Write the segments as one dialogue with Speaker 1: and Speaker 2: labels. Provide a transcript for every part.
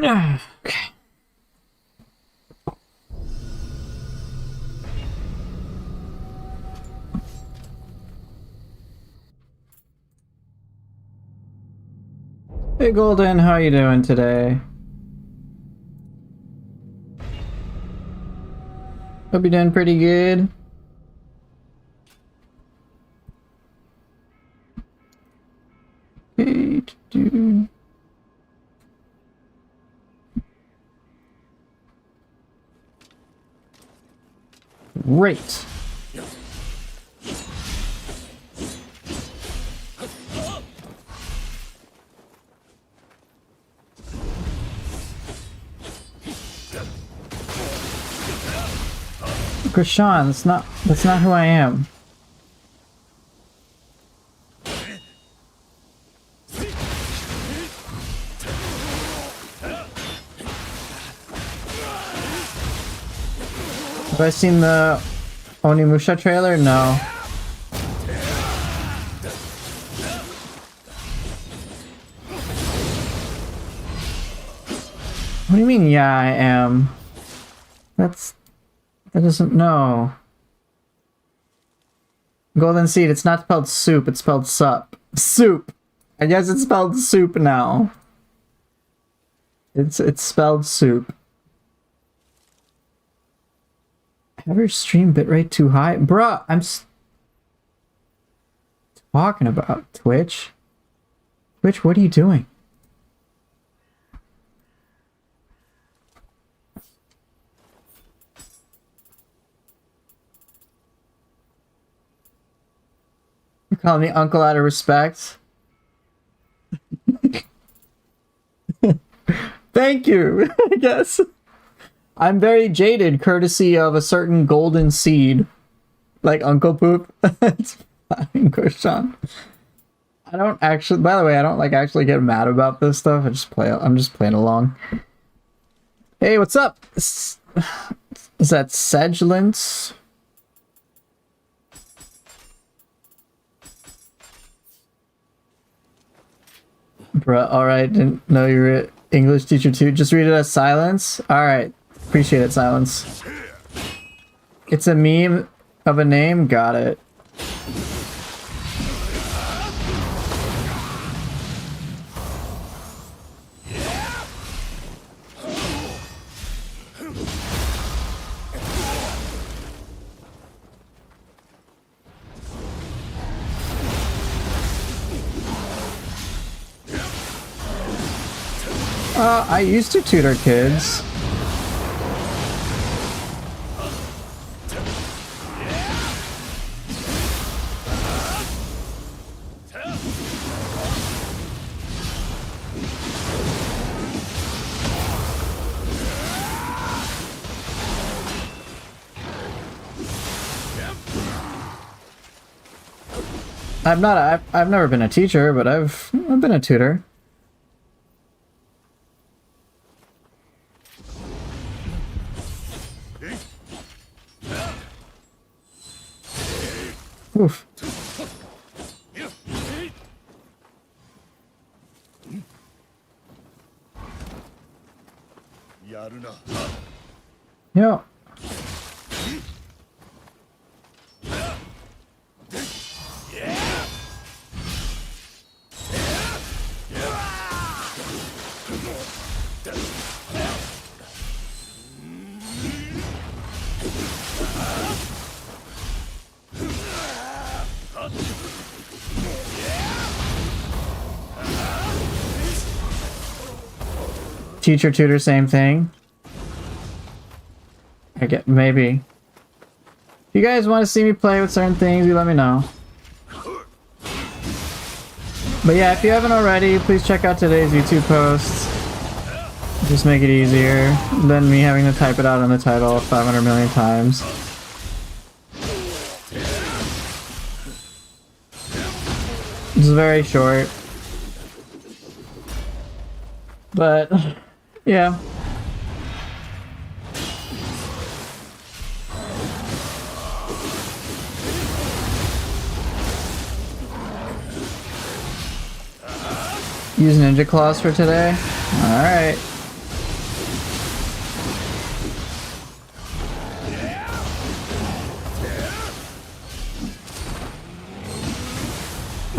Speaker 1: Okay. Hey Golden, how you doing today? Hope you're doing pretty good. Okay, great. Krishan, that's not who I am. Have I seen the Onimusha trailer? No. What do you mean, yeah, I am? That doesn't know. Golden Seed, it's not spelled soup, it's spelled sup. Soup! I guess it's spelled soup now. It's spelled soup. Have your stream bitrate too high? Bruh, I'm talking about Twitch. Twitch, what are you doing? You call me uncle out of respect. Thank you, I guess. I'm very jaded, courtesy of a certain golden seed. Like Uncle Poop. It's fine, Krishan. I don't actually, by the way, I don't like actually get mad about this stuff. I'm just playing along. Hey, what's up? Is that Sedglance? Bruh, alright, didn't know you were an English teacher too. Just read it as Silence? Alright, appreciate it, Silence. It's a meme of a name? Got it. I used to tutor kids. I've never been a teacher, but I've been a tutor. Oof. Yeah. Teacher, tutor, same thing. I get, maybe. If you guys want to see me play with certain things, you let me know. But yeah, if you haven't already, please check out today's YouTube posts. Just make it easier than me having to type it out in the title 500 million times. It's very short. But yeah. Use ninja claws for today? Alright.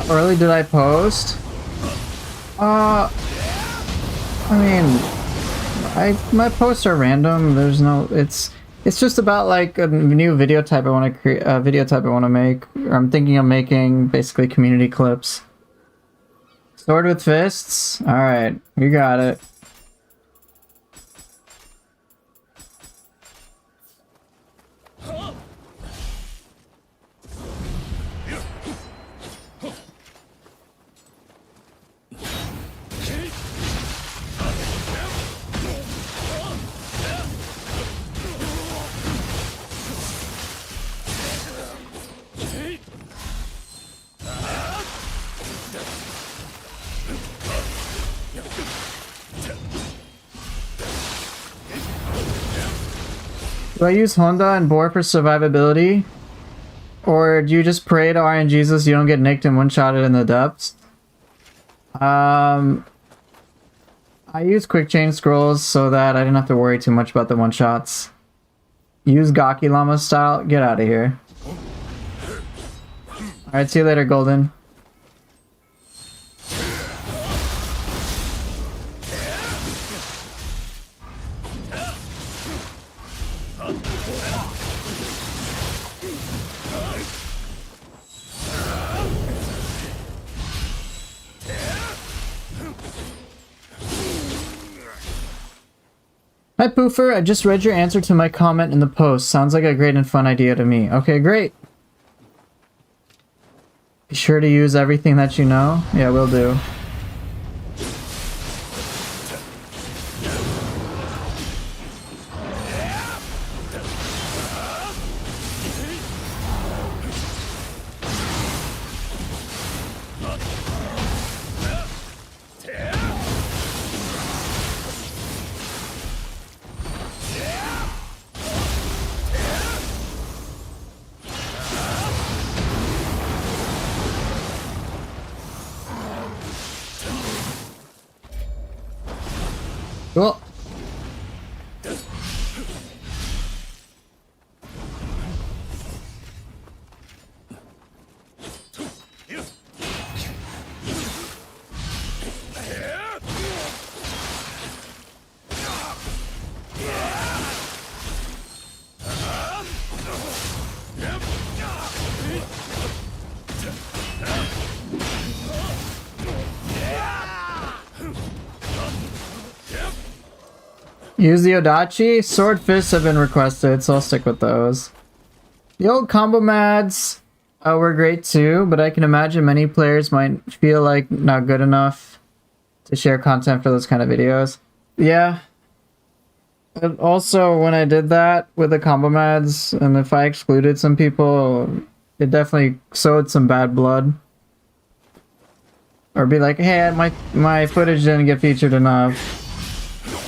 Speaker 1: How early did I post? I mean, my posts are random. There's no, it's just about like a new video type I want to create, a video type I want to make. Or I'm thinking of making basically community clips. Sword with fists. All right, you got it. Do I use Honda and Boar for survivability? Or do you just pray to RNGs so you don't get nicked and one-shotted in the depths? I use quick chain scrolls so that I didn't have to worry too much about the one-shots. Use Gaki Llama style? Get out of here. Alright, see you later, Golden. Hi Poofer, I just read your answer to my comment in the post. Sounds like a great and fun idea to me. Okay, great. Be sure to use everything that you know. Yeah, will do. Cool. Use the Odachi? Sword fists have been requested, so I'll stick with those. The old combo mads were great too, but I can imagine many players might feel like not good enough to share content for those kind of videos. Yeah. And also, when I did that with the combo mads, and if I excluded some people, it definitely sowed some bad blood. Or be like, hey, my footage didn't get featured enough.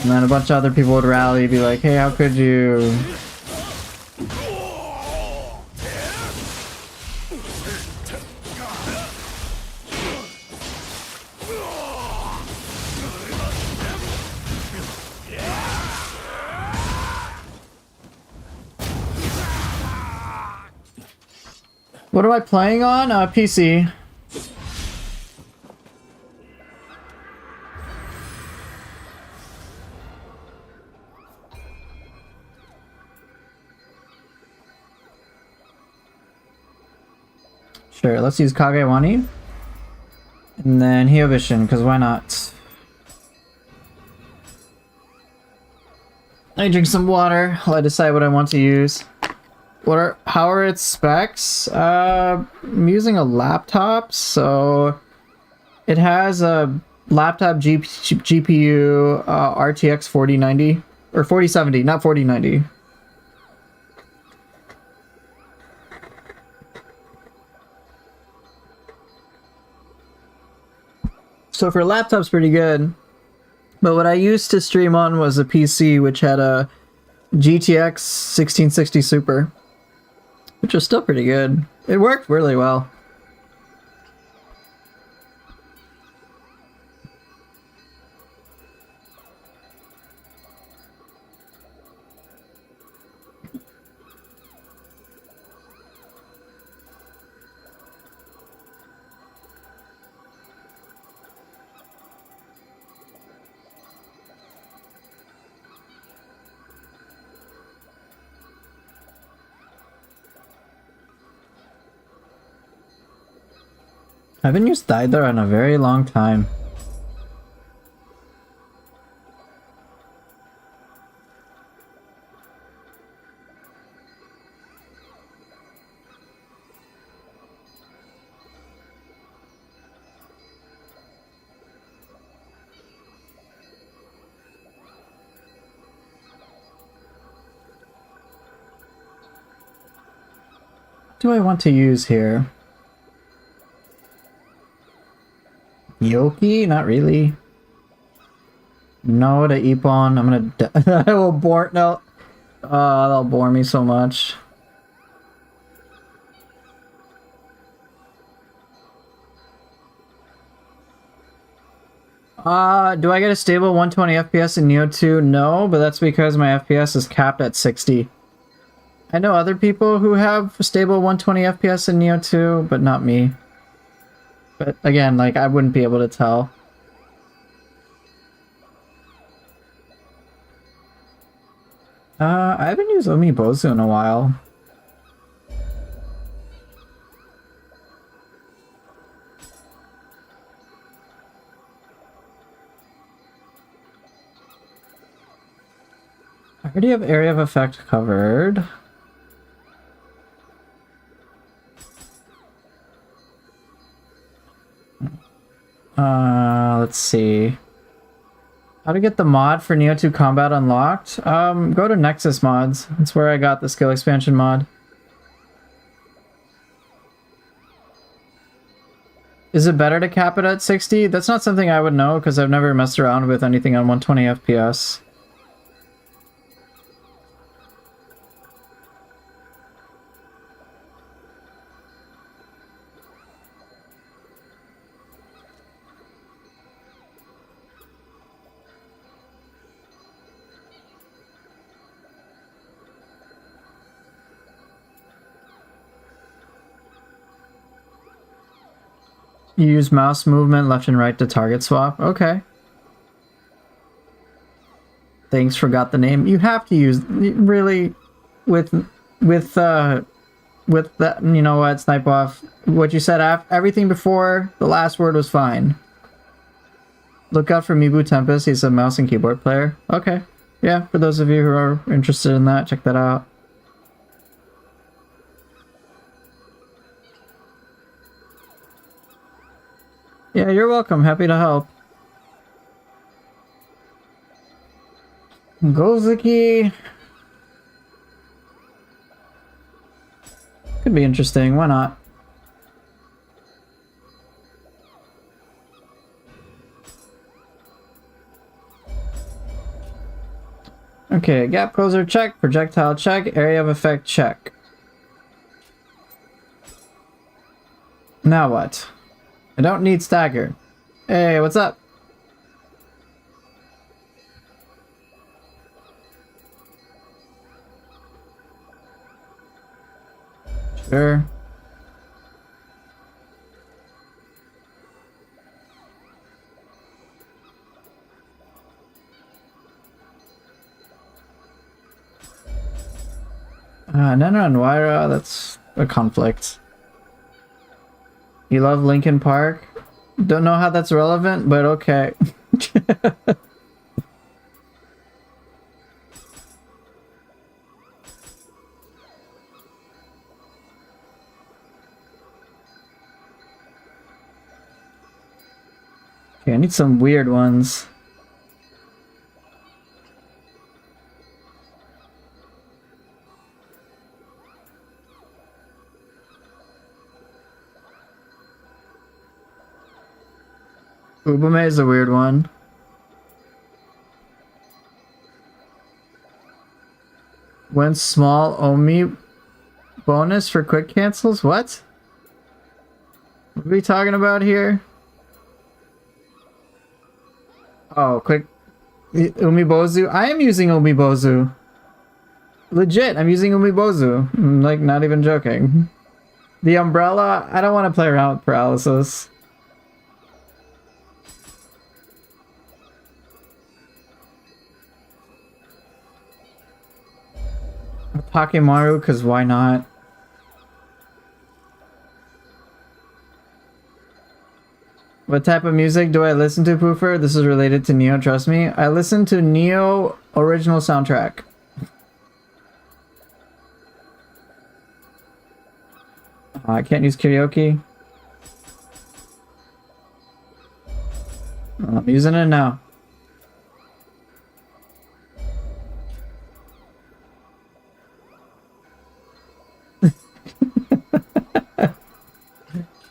Speaker 1: And then a bunch of other people would rally, be like, hey, how could you? What am I playing on? PC. Sure, let's use Kagewani. And then Hyobishin, because why not? I drink some water while I decide what I want to use. How are its specs? I'm using a laptop, so it has a laptop GPU RTX 4090 or 4070, not 4090. So for laptop's pretty good. But what I used to stream on was a PC which had a GTX 1660 Super, which was still pretty good. It worked really well. I haven't used either in a very long time. What do I want to use here? Yoki? Not really. No to Ippon. I'm gonna I will bore no. Oh, that'll bore me so much. Do I get a stable 120 FPS in Nioh 2? No, but that's because my FPS is capped at 60. I know other people who have stable 120 FPS in Nioh 2, but not me. But again, like, I wouldn't be able to tell. I haven't used Omibozu in a while. I already have area of effect covered. Let's see. How to get the mod for Nioh 2 Combat unlocked? Go to Nexus mods. That's where I got the skill expansion mod. Is it better to cap it at 60? That's not something I would know because I've never messed around with anything on 120 FPS. You use mouse movement left and right to target swap. Okay. Thanks, forgot the name. You have to use really with that. You know what? Snipe off. What you said. Everything before the last word was fine. Look out for Mibu Tempest. He's a mouse and keyboard player. Okay. Yeah. For those of you who are interested in that, check that out. Yeah, you're welcome. Happy to help. Golzuki. Could be interesting. Why not? Okay, gap closer check, projectile check, area of effect check. Now what? I don't need stagger. Hey, what's up? Sure. Nana and Waira, that's a conflict. You love Linkin Park? Don't know how that's relevant, but okay. Okay, I need some weird ones. Ubume is a weird one. When small Omi bonus for quick cancels? What? What are we talking about here? Oh, quick Umibozu. I am using Umibozu. Legit, I'm using Umibozu. I'm, like, not even joking. The umbrella, I don't want to play around with paralysis. Takemaru, because why not? What type of music do I listen to, Poofer? This is related to Nioh, trust me. I listen to Nioh original soundtrack. I can't use karaoke. I'm using it now.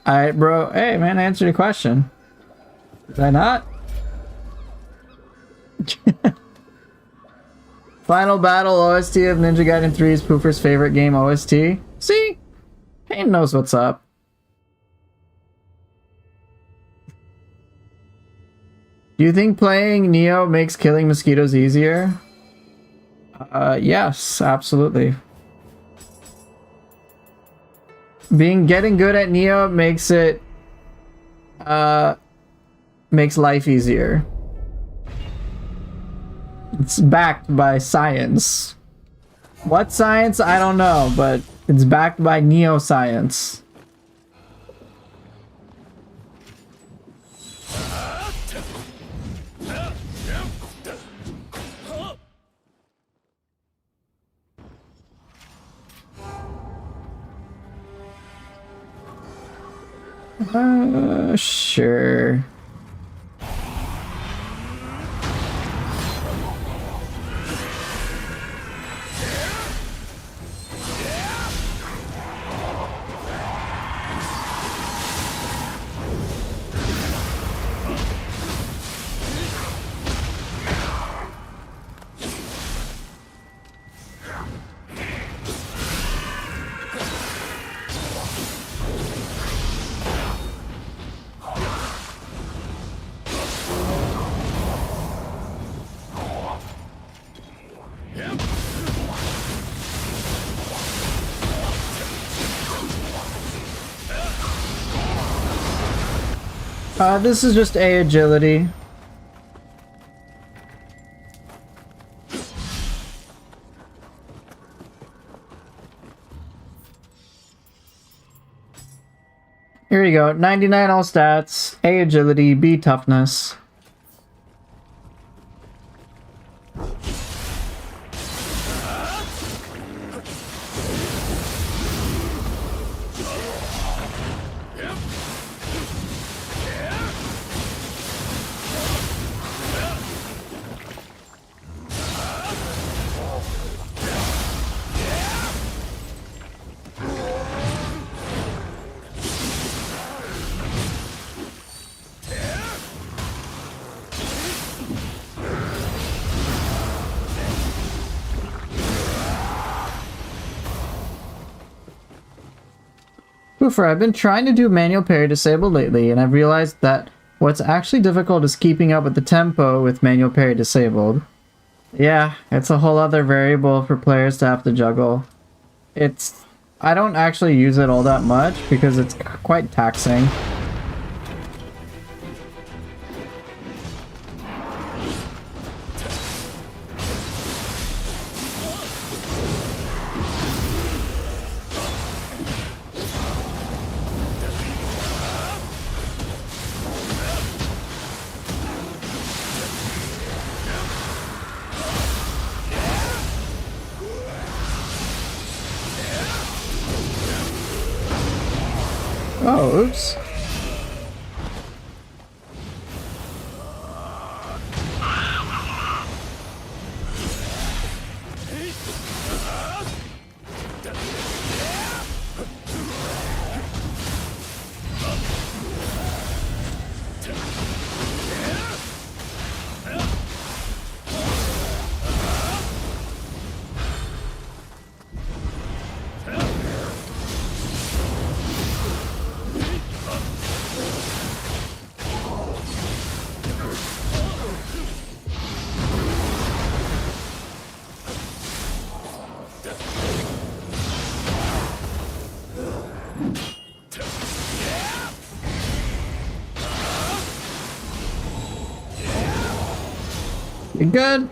Speaker 1: Alright, bro. Hey, man, I answered your question. Did I not? Final Battle OST of Ninja Gaiden 3 is Poofer's favorite game OST. See? Payne knows what's up. Do you think playing Nioh makes killing mosquitoes easier? Yes, absolutely. Getting good at Nioh makes it makes life easier. It's backed by science. What science? I don't know, but it's backed by Nioh science. Sure. This is just A agility. Here you go. 99 all stats, A agility, B toughness. Poofer, I've been trying to do manual parry disabled lately, and I've realized that what's actually difficult is keeping up with the tempo with manual parry disabled. Yeah, it's a whole other variable for players to have to juggle. I don't actually use it all that much because it's quite taxing. Oh, oops. You good?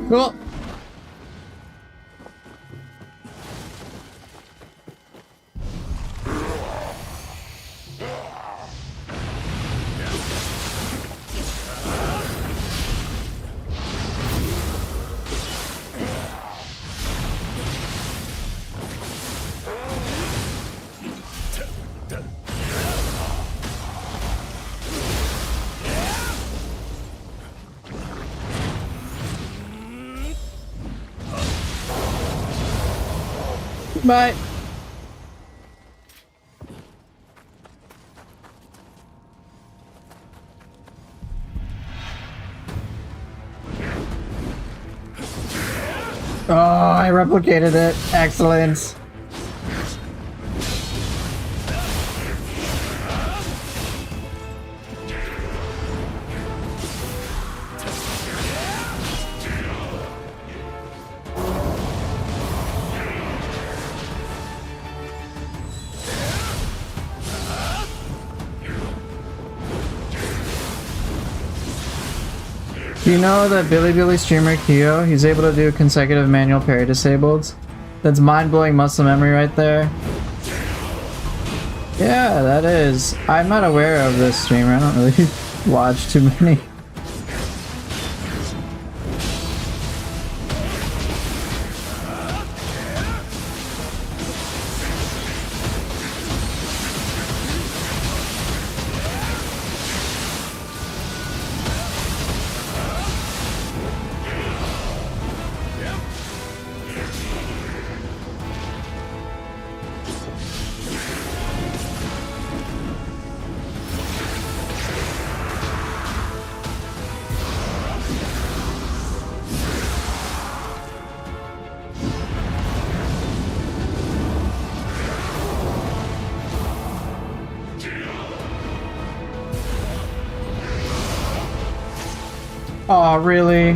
Speaker 1: Cool. Bye. Oh, I replicated it. Excellent. Do you know that Billy streamer Nioh, he's able to do consecutive manual parry disabled? That's mind-blowing muscle memory right there. Yeah, that is. I'm not aware of this streamer. I don't really watch too many. Oh, really?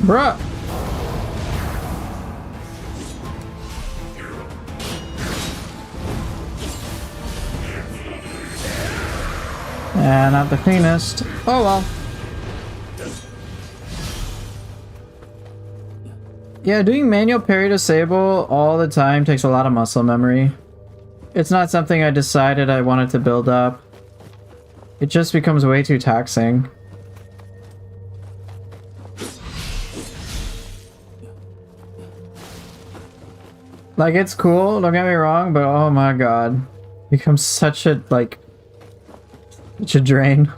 Speaker 1: Bruh. Yeah, not the cleanest. Oh well. Yeah, doing manual parry disable all the time takes a lot of muscle memory. It's not something I decided I wanted to build up. It just becomes way too taxing. Like, it's cool, don't get me wrong, but oh my god. It becomes such a, like, such a drain.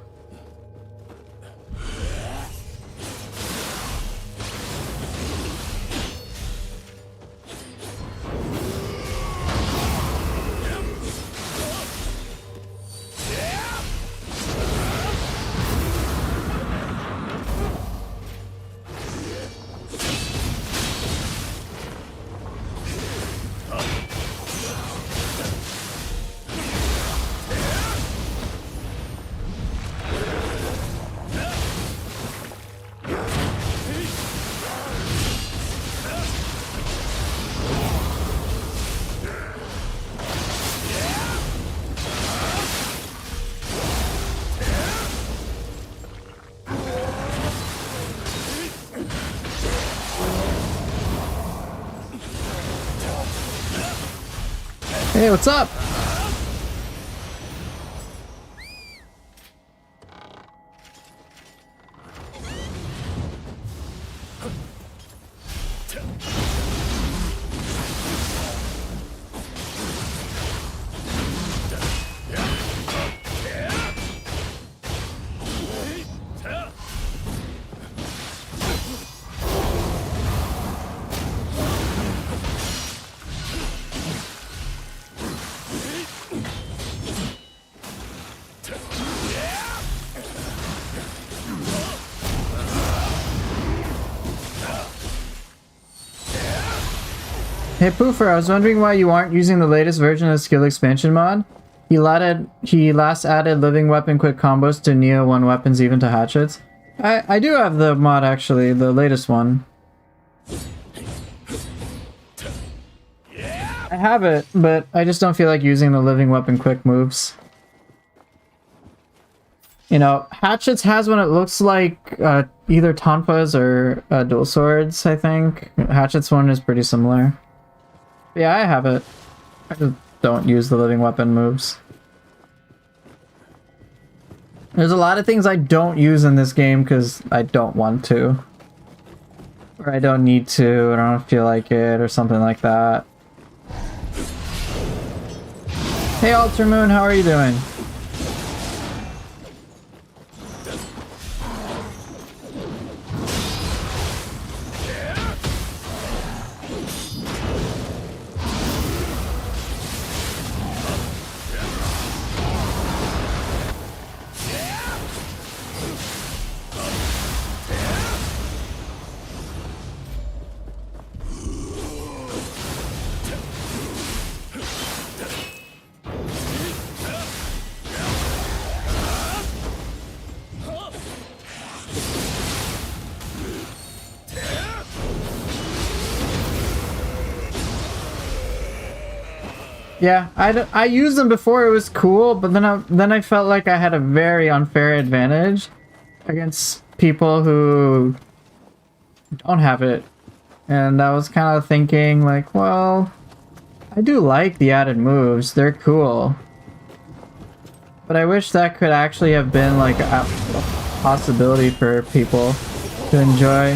Speaker 1: Hey, what's up? Hey Poofer, I was wondering why you aren't using the latest version of Skill Expansion mod. He last added living weapon quick combos to Nioh 1 weapons, even to hatchets. I do have the mod actually, the latest one. I have it, but I just don't feel like using the living weapon quick moves. You know, hatchets has one. It looks like either Tonfa's or dual swords, I think. Hatchets one is pretty similar. But yeah, I have it. I just don't use the living weapon moves. There's a lot of things I don't use in this game because I don't want to. Or I don't need to, I don't feel like it, or something like that. Hey Ultramoon, how are you doing? Yeah, I used them before, it was cool, but then I felt like I had a very unfair advantage against people who don't have it. And I was kind of thinking like, well, I do like the added moves, they're cool. But I wish that could actually have been like a possibility for people to enjoy.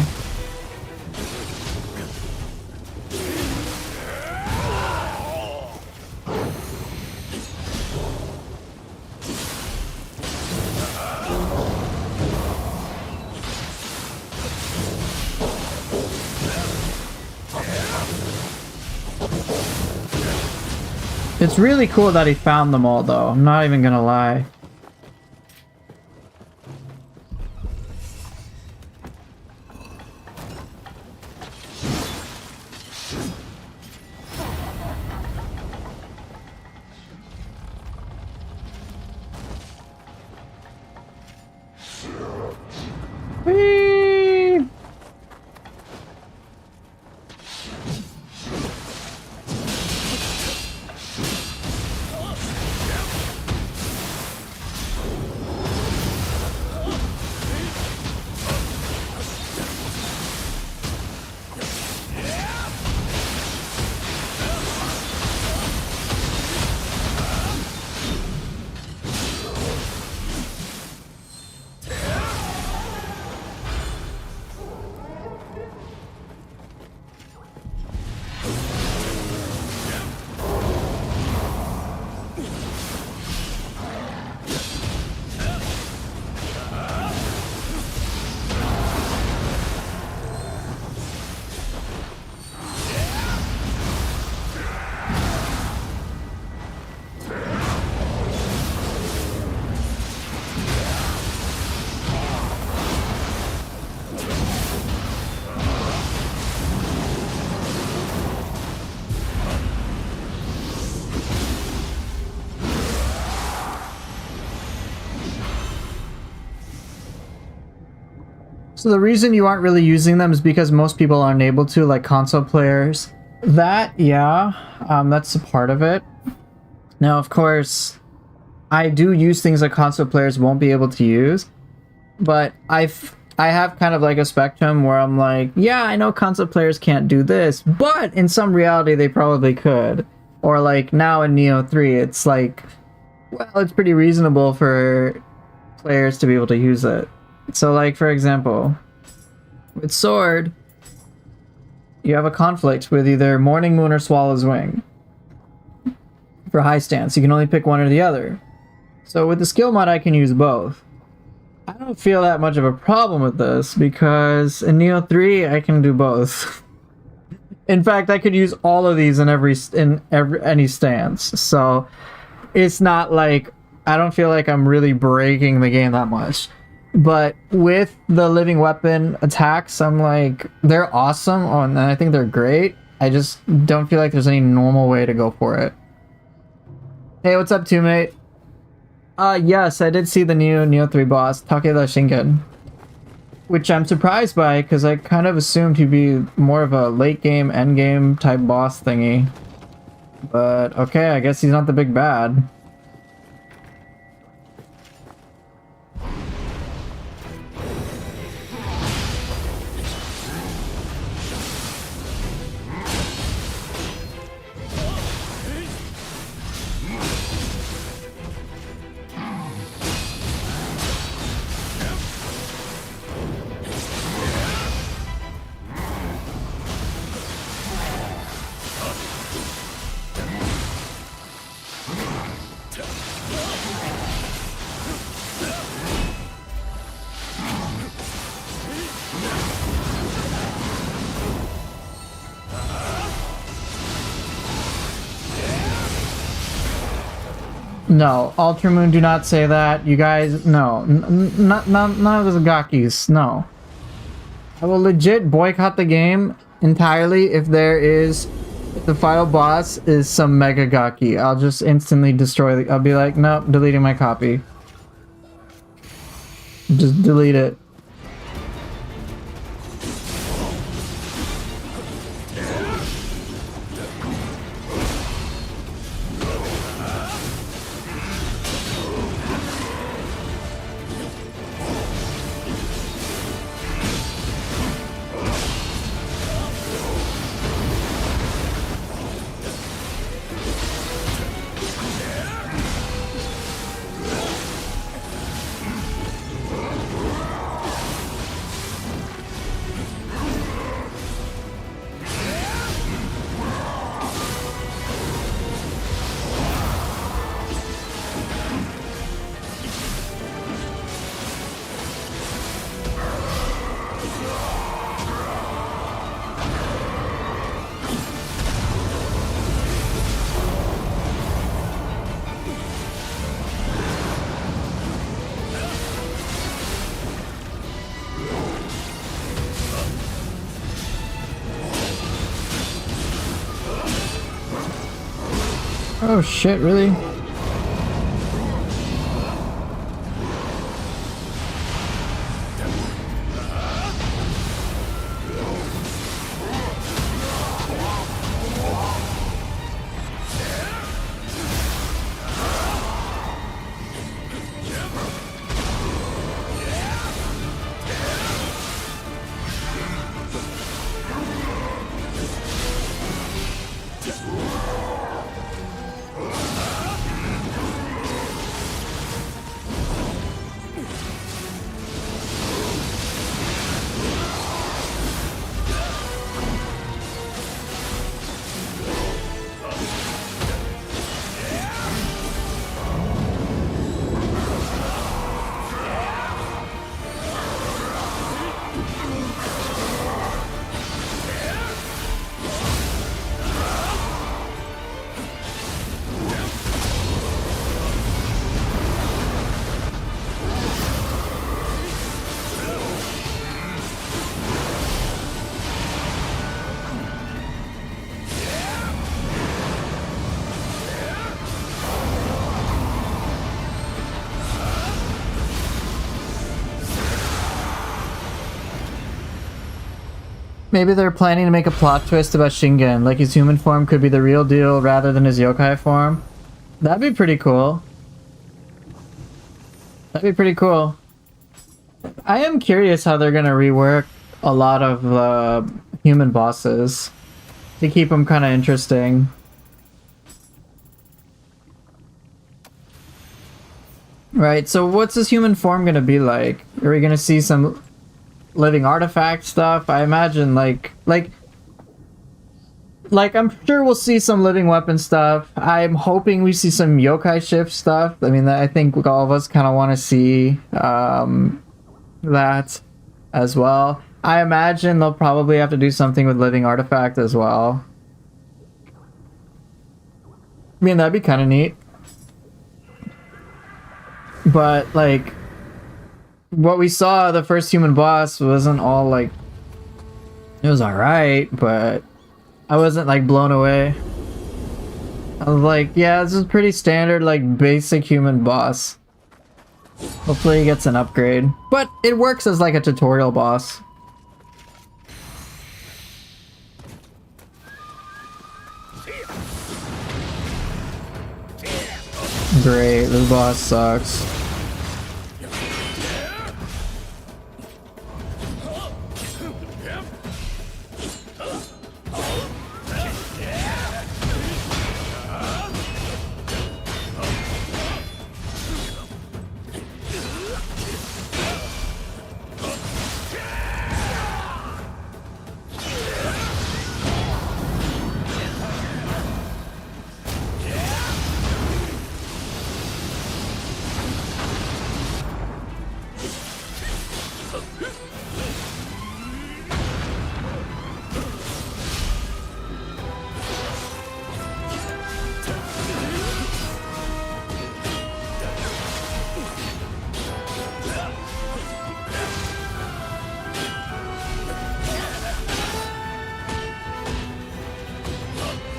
Speaker 1: It's really cool that he found them all, though. I'm not even gonna lie. Whee! So the reason you aren't really using them is because most people aren't able to, like console players. That, yeah, that's a part of it. Now, of course, I do use things that console players won't be able to use, but I have kind of like a spectrum where I'm like, yeah, I know console players can't do this, but in some reality they probably could. Or like now in Nioh 3, it's like, well, it's pretty reasonable for players to be able to use it. So like, for example, with Sword, you have a conflict with either Morning Moon or Swallow's Wing. For high stance, you can only pick one or the other. So with the skill mod, I can use both. I don't feel that much of a problem with this because in Nioh 3, I can do both. In fact, I could use all of these in any stance. So it's not like, I don't feel like I'm really breaking the game that much. But with the living weapon attacks, I'm like, they're awesome, and I think they're great. I just don't feel like there's any normal way to go for it. Hey, what's up, two mate? Yes, I did see the new Nioh 3 boss, Takeda Shingen. Which I'm surprised by, because I kind of assumed he'd be more of a late game, end game type boss thingy. But okay, I guess he's not the big bad. No, Ultramoon, do not say that. You guys, no. None of the Gakis, no. I will legit boycott the game entirely if the final boss is some Mega Gaki. I'll just instantly destroy I'll be like, nope, deleting my copy. Just delete it. Oh shit, really? Maybe they're planning to make a plot twist about Shingen, like his human form could be the real deal rather than his yokai form. That'd be pretty cool. That'd be pretty cool. I am curious how they're gonna rework a lot of human bosses to keep them kind of interesting. Right, so what's his human form gonna be like? Are we gonna see some living artifact stuff? I imagine like I'm sure we'll see some living weapon stuff. I'm hoping we see some yokai shift stuff. I mean, I think all of us kind of want to see that as well. I imagine they'll probably have to do something with living artifact as well. I mean, that'd be kind of neat. But like what we saw, the first human boss wasn't all like, it was alright, but I wasn't like blown away. I was like, yeah, this is pretty standard, like basic human boss. Hopefully he gets an upgrade. But it works as like a tutorial boss. Great, this boss sucks.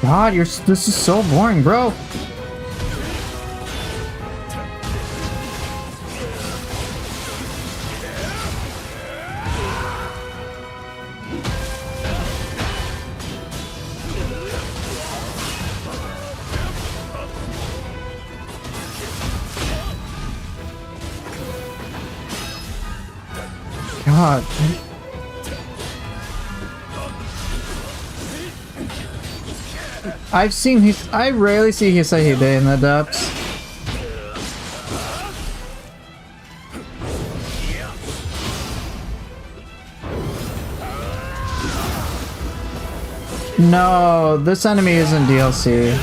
Speaker 1: God, this is so boring, bro. God. I rarely see Hisahide in the depths. No, this enemy isn't DLC.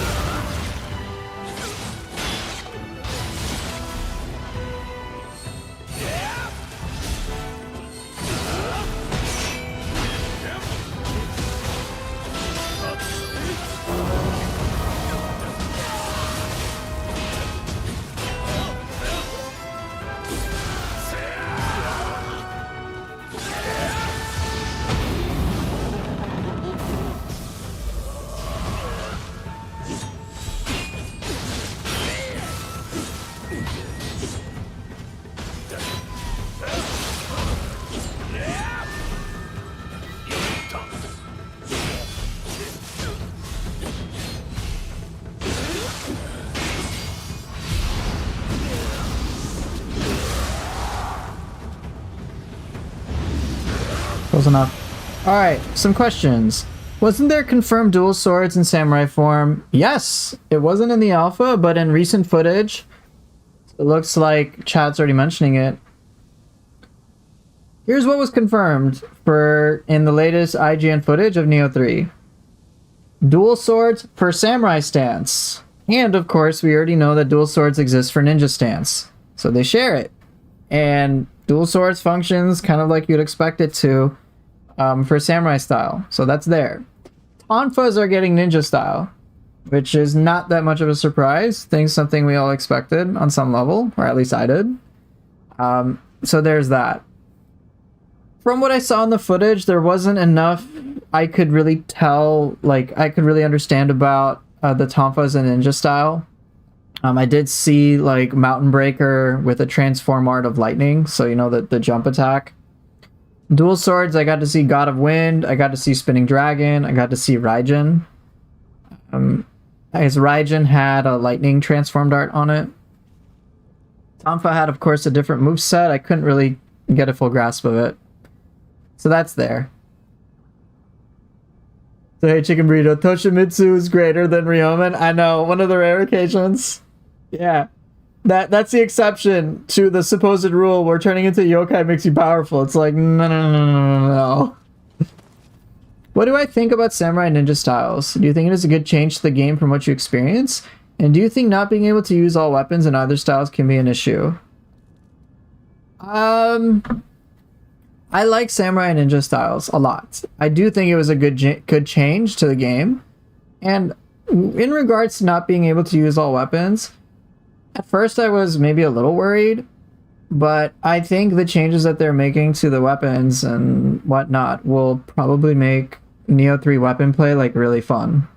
Speaker 1: Close enough. Alright, some questions. Wasn't there confirmed dual swords in samurai form? Yes! It wasn't in the alpha, but in recent footage, it looks like chat's already mentioning it. Here's what was confirmed in the latest IGN footage of Nioh 3. Dual swords for samurai stance. And of course, we already know that dual swords exist for ninja stance. So they share it. And dual swords functions kind of like you'd expect it to for samurai style. So that's there. Tonfas are getting ninja style, which is not that much of a surprise. I think something we all expected on some level, or at least I did. So there's that. From what I saw in the footage, there wasn't enough I could really tell, like I could really understand about the Tonfas and ninja style. I did see like Mountain Breaker with a transform art of lightning, so you know the jump attack. Dual swords, I got to see God of Wind, I got to see Spinning Dragon, I got to see Raijin. I guess Raijin had a lightning transformed art on it. Tonfa had, of course, a different moveset. I couldn't really get a full grasp of it. So that's there. So hey, Chicken Burrito, Toshimitsu is greater than Ryomen. I know, one of the rare occasions. Yeah. That's the exception to the supposed rule where turning into yokai makes you powerful. It's like, no. What do I think about samurai ninja styles? Do you think it is a good change to the game from what you experience? And do you think not being able to use all weapons in either styles can be an issue? I like samurai ninja styles a lot. I do think it was a good change to the game. And in regards to not being able to use all weapons, at first I was maybe a little worried, but I think the changes that they're making to the weapons and whatnot will probably make Nioh 3 weapon play like really fun.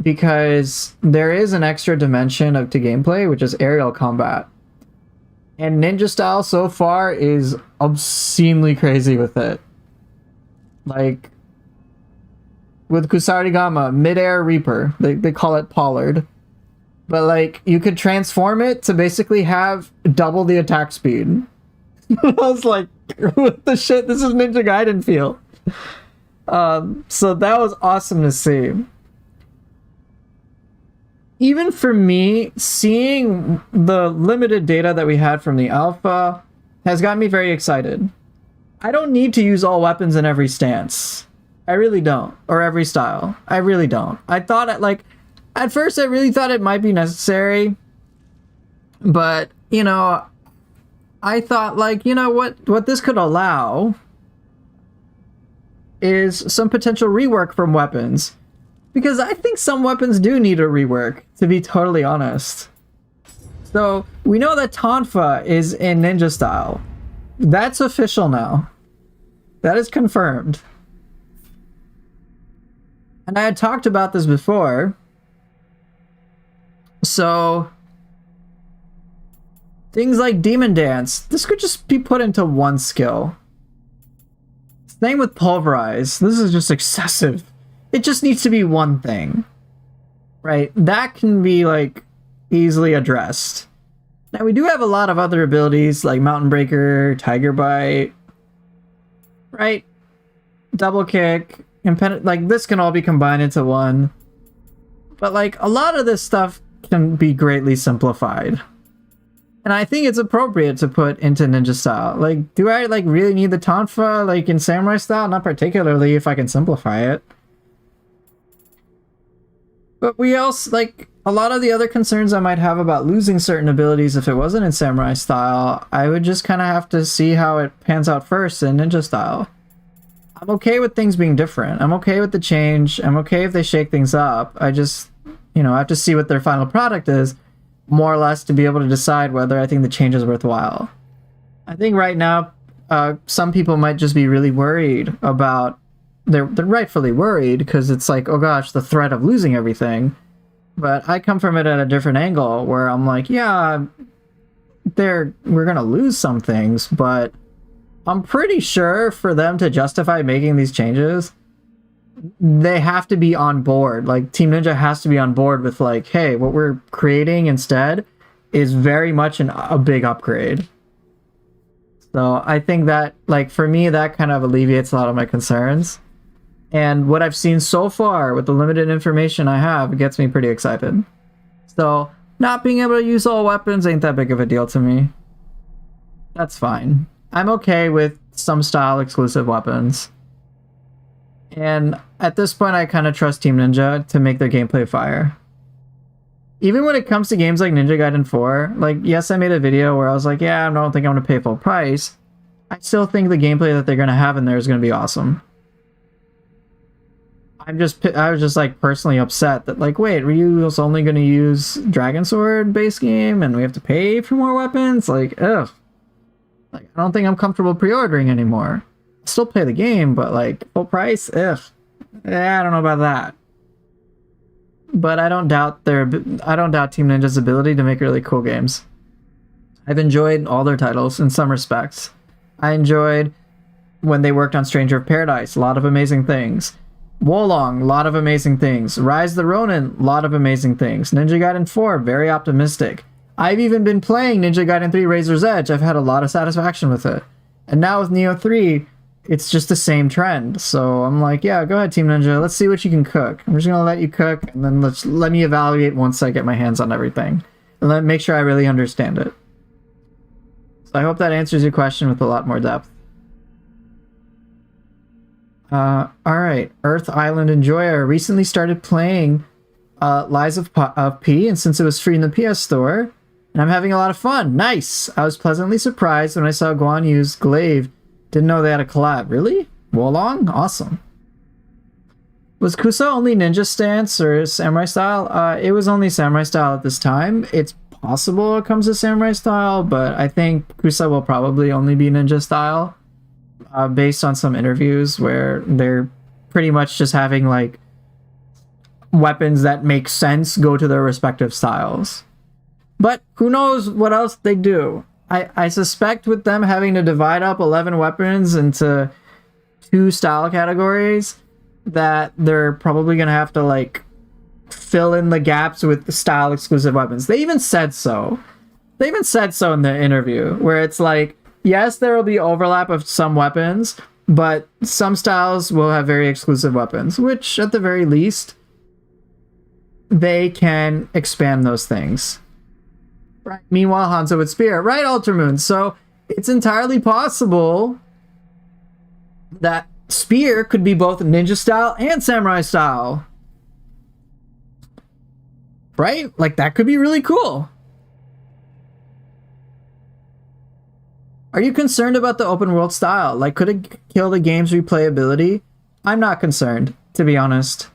Speaker 1: Because there is an extra dimension to gameplay, which is aerial combat. And ninja style so far is obscenely crazy with it. Like, with Kusarigama, mid-air Reaper, they call it Pollard. But like, you could transform it to basically have double the attack speed. I was like, what the shit? This is Ninja Gaiden feel. So that was awesome to see. Even for me, seeing the limited data that we had from the alpha has got me very excited. I don't need to use all weapons in every stance. I really don't. Or every style. I really don't. I thought at first I really thought it might be necessary. But, you know, I thought like, you know, what this could allow is some potential rework from weapons. Because I think some weapons do need a rework, to be totally honest. So, we know that Tonfa is in ninja style. That's official now. That is confirmed. And I had talked about this before. So, things like Demon Dance, this could just be put into one skill. Same with Pulverize. This is just excessive. It just needs to be one thing, right? That can be like easily addressed. Now we do have a lot of other abilities like Mountain Breaker, Tiger Bite, right? Double Kick, like this can all be combined into one. But like a lot of this stuff can be greatly simplified. And I think it's appropriate to put into ninja style. Like, do I like really need the Tonfa like in samurai style? Not particularly if I can simplify it. But we also, like, a lot of the other concerns I might have about losing certain abilities if it wasn't in samurai style, I would just kind of have to see how it pans out first in ninja style. I'm okay with things being different. I'm okay with the change. I'm okay if they shake things up. I just, you know, I have to see what their final product is, more or less, to be able to decide whether I think the change is worthwhile. I think right now, some people might just be really worried about they're rightfully worried because it's like, oh gosh, the threat of losing everything. But I come from it at a different angle where I'm like, yeah, we're gonna lose some things, but I'm pretty sure for them to justify making these changes, they have to be on board. Like, Team Ninja has to be on board with like, hey, what we're creating instead is very much a big upgrade. So I think that, like, for me, that kind of alleviates a lot of my concerns. And what I've seen so far with the limited information I have gets me pretty excited. So not being able to use all weapons ain't that big of a deal to me. That's fine. I'm okay with some style exclusive weapons. And at this point, I kind of trust Team Ninja to make their gameplay fire. Even when it comes to games like Ninja Gaiden 4, like, yes, I made a video where I was like, yeah, I don't think I'm going to pay full price. I still think the gameplay that they're going to have in there is going to be awesome. I was just like personally upset that like, wait, Ryu's only going to use Dragon Sword base game and we have to pay for more weapons? Like, ugh. Like, I don't think I'm comfortable pre-ordering anymore. Still play the game, but like full price, ugh. Yeah, I don't know about that. But I don't doubt Team Ninja's ability to make really cool games. I've enjoyed all their titles in some respects. I enjoyed when they worked on Stranger of Paradise, a lot of amazing things. Wolong, a lot of amazing things. Rise the Ronin, a lot of amazing things. Ninja Gaiden 4, very optimistic. I've even been playing Ninja Gaiden 3 Razor's Edge. I've had a lot of satisfaction with it. And now with Nioh 3, it's just the same trend. So I'm like, yeah, go ahead, Team Ninja. Let's see what you can cook. I'm just going to let you cook, and then let me evaluate once I get my hands on everything. And make sure I really understand it. So I hope that answers your question with a lot more depth. Alright, Earth Island Enjoyer recently started playing Lies of P, and since it was free in the PS Store, and I'm having a lot of fun. Nice! I was pleasantly surprised when I saw Guan Yu's Glaive. Didn't know they had a collab. Really? Wolong? Awesome. Was Kusa only ninja stance or samurai style? It was only samurai style at this time. It's possible it comes to samurai style, but I think Kusa will probably only be ninja style. Based on some interviews where they're pretty much just having like weapons that make sense go to their respective styles. But who knows what else they do. I suspect with them having to divide up 11 weapons into 2 style categories that they're probably going to have to like fill in the gaps with the style exclusive weapons. They even said so. They even said so in the interview, where it's like, yes, there will be overlap of some weapons, but some styles will have very exclusive weapons, which at the very least, they can expand those things. Right. Meanwhile, Hanzo with Spear. Right, Ultramoon. So it's entirely possible that Spear could be both ninja style and samurai style. Right? Like, that could be really cool. Are you concerned about the open world style? Like, could it kill the game's replayability? I'm not concerned, to be honest.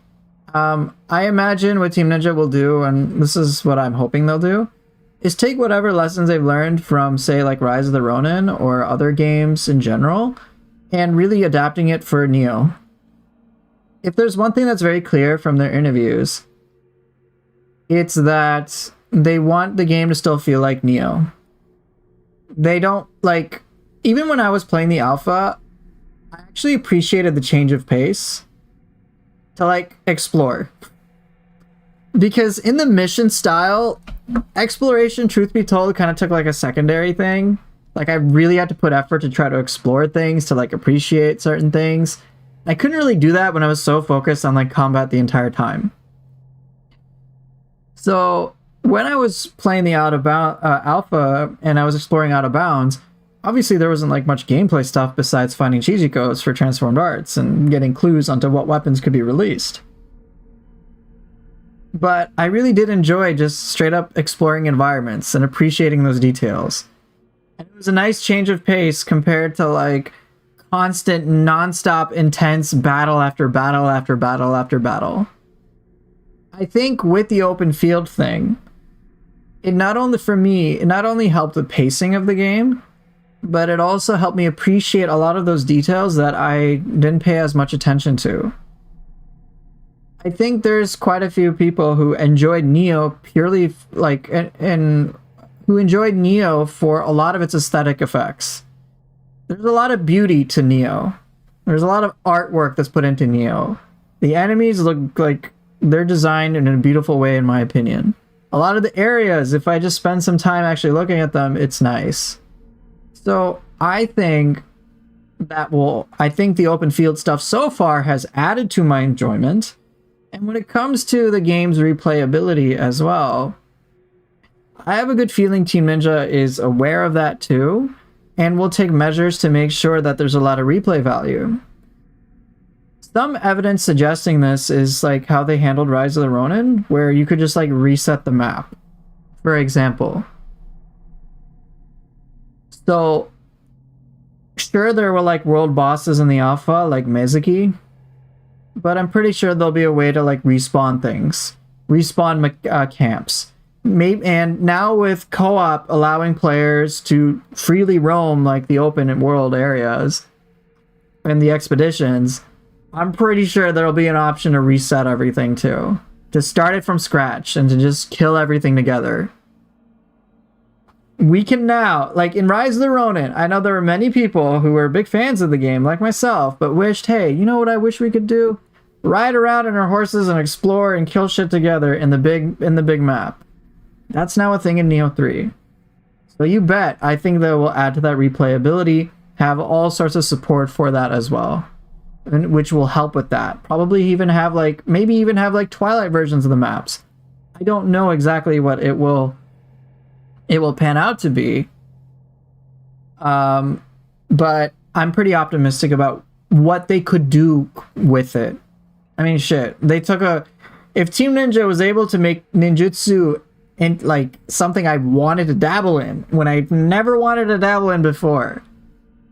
Speaker 1: I imagine what Team Ninja will do, and this is what I'm hoping they'll do, is take whatever lessons they've learned from, say, like Rise of the Ronin or other games in general, and really adapting it for Nioh. If there's one thing that's very clear from their interviews, it's that they want the game to still feel like Nioh. They don't, like, even when I was playing the alpha, I actually appreciated the change of pace to, like, explore. Because in the mission style, exploration, truth be told, kind of took, like, a secondary thing. Like, I really had to put effort to try to explore things, to, like, appreciate certain things. I couldn't really do that when I was so focused on, like, combat the entire time. So when I was playing the alpha and I was exploring Out of Bounds, obviously there wasn't like much gameplay stuff besides finding Chichikos for transformed arts and getting clues onto what weapons could be released. But I really did enjoy just straight up exploring environments and appreciating those details. And it was a nice change of pace compared to like constant, non-stop, intense battle after battle after battle after battle. I think with the open field thing, it not only helped the pacing of the game, but it also helped me appreciate a lot of those details that I didn't pay as much attention to. I think there's quite a few people who enjoyed Nioh purely like, and who enjoyed Nioh for a lot of its aesthetic effects. There's a lot of beauty to Nioh. There's a lot of artwork that's put into Nioh. The enemies look like they're designed in a beautiful way, in my opinion. A lot of the areas, if I just spend some time actually looking at them, it's nice. So I think the open field stuff so far has added to my enjoyment. And when it comes to the game's replayability as well, I have a good feeling Team Ninja is aware of that too, and will take measures to make sure that there's a lot of replay value. Some evidence suggesting this is like how they handled Rise of the Ronin, where you could just like reset the map, for example. So, sure, there were like world bosses in the alpha, like Mizuki, but I'm pretty sure there'll be a way to like respawn things, respawn camps. Maybe, and now with co-op allowing players to freely roam like the open world areas and the expeditions, I'm pretty sure there'll be an option to reset everything too. To start it from scratch and to just kill everything together. We can now, like in Rise of the Ronin, I know there were many people who were big fans of the game, like myself, but wished, hey, you know what I wish we could do? Ride around on our horses and explore and kill shit together in the big map. That's now a thing in Nioh 3. So you bet, I think that will add to that replayability, have all sorts of support for that as well. Which will help with that. Probably even have like, maybe even have like Twilight versions of the maps. I don't know exactly what it will pan out to be. But I'm pretty optimistic about what they could do with it. I mean, shit. If Team Ninja was able to make ninjutsu and like something I wanted to dabble in when I never wanted to dabble in before,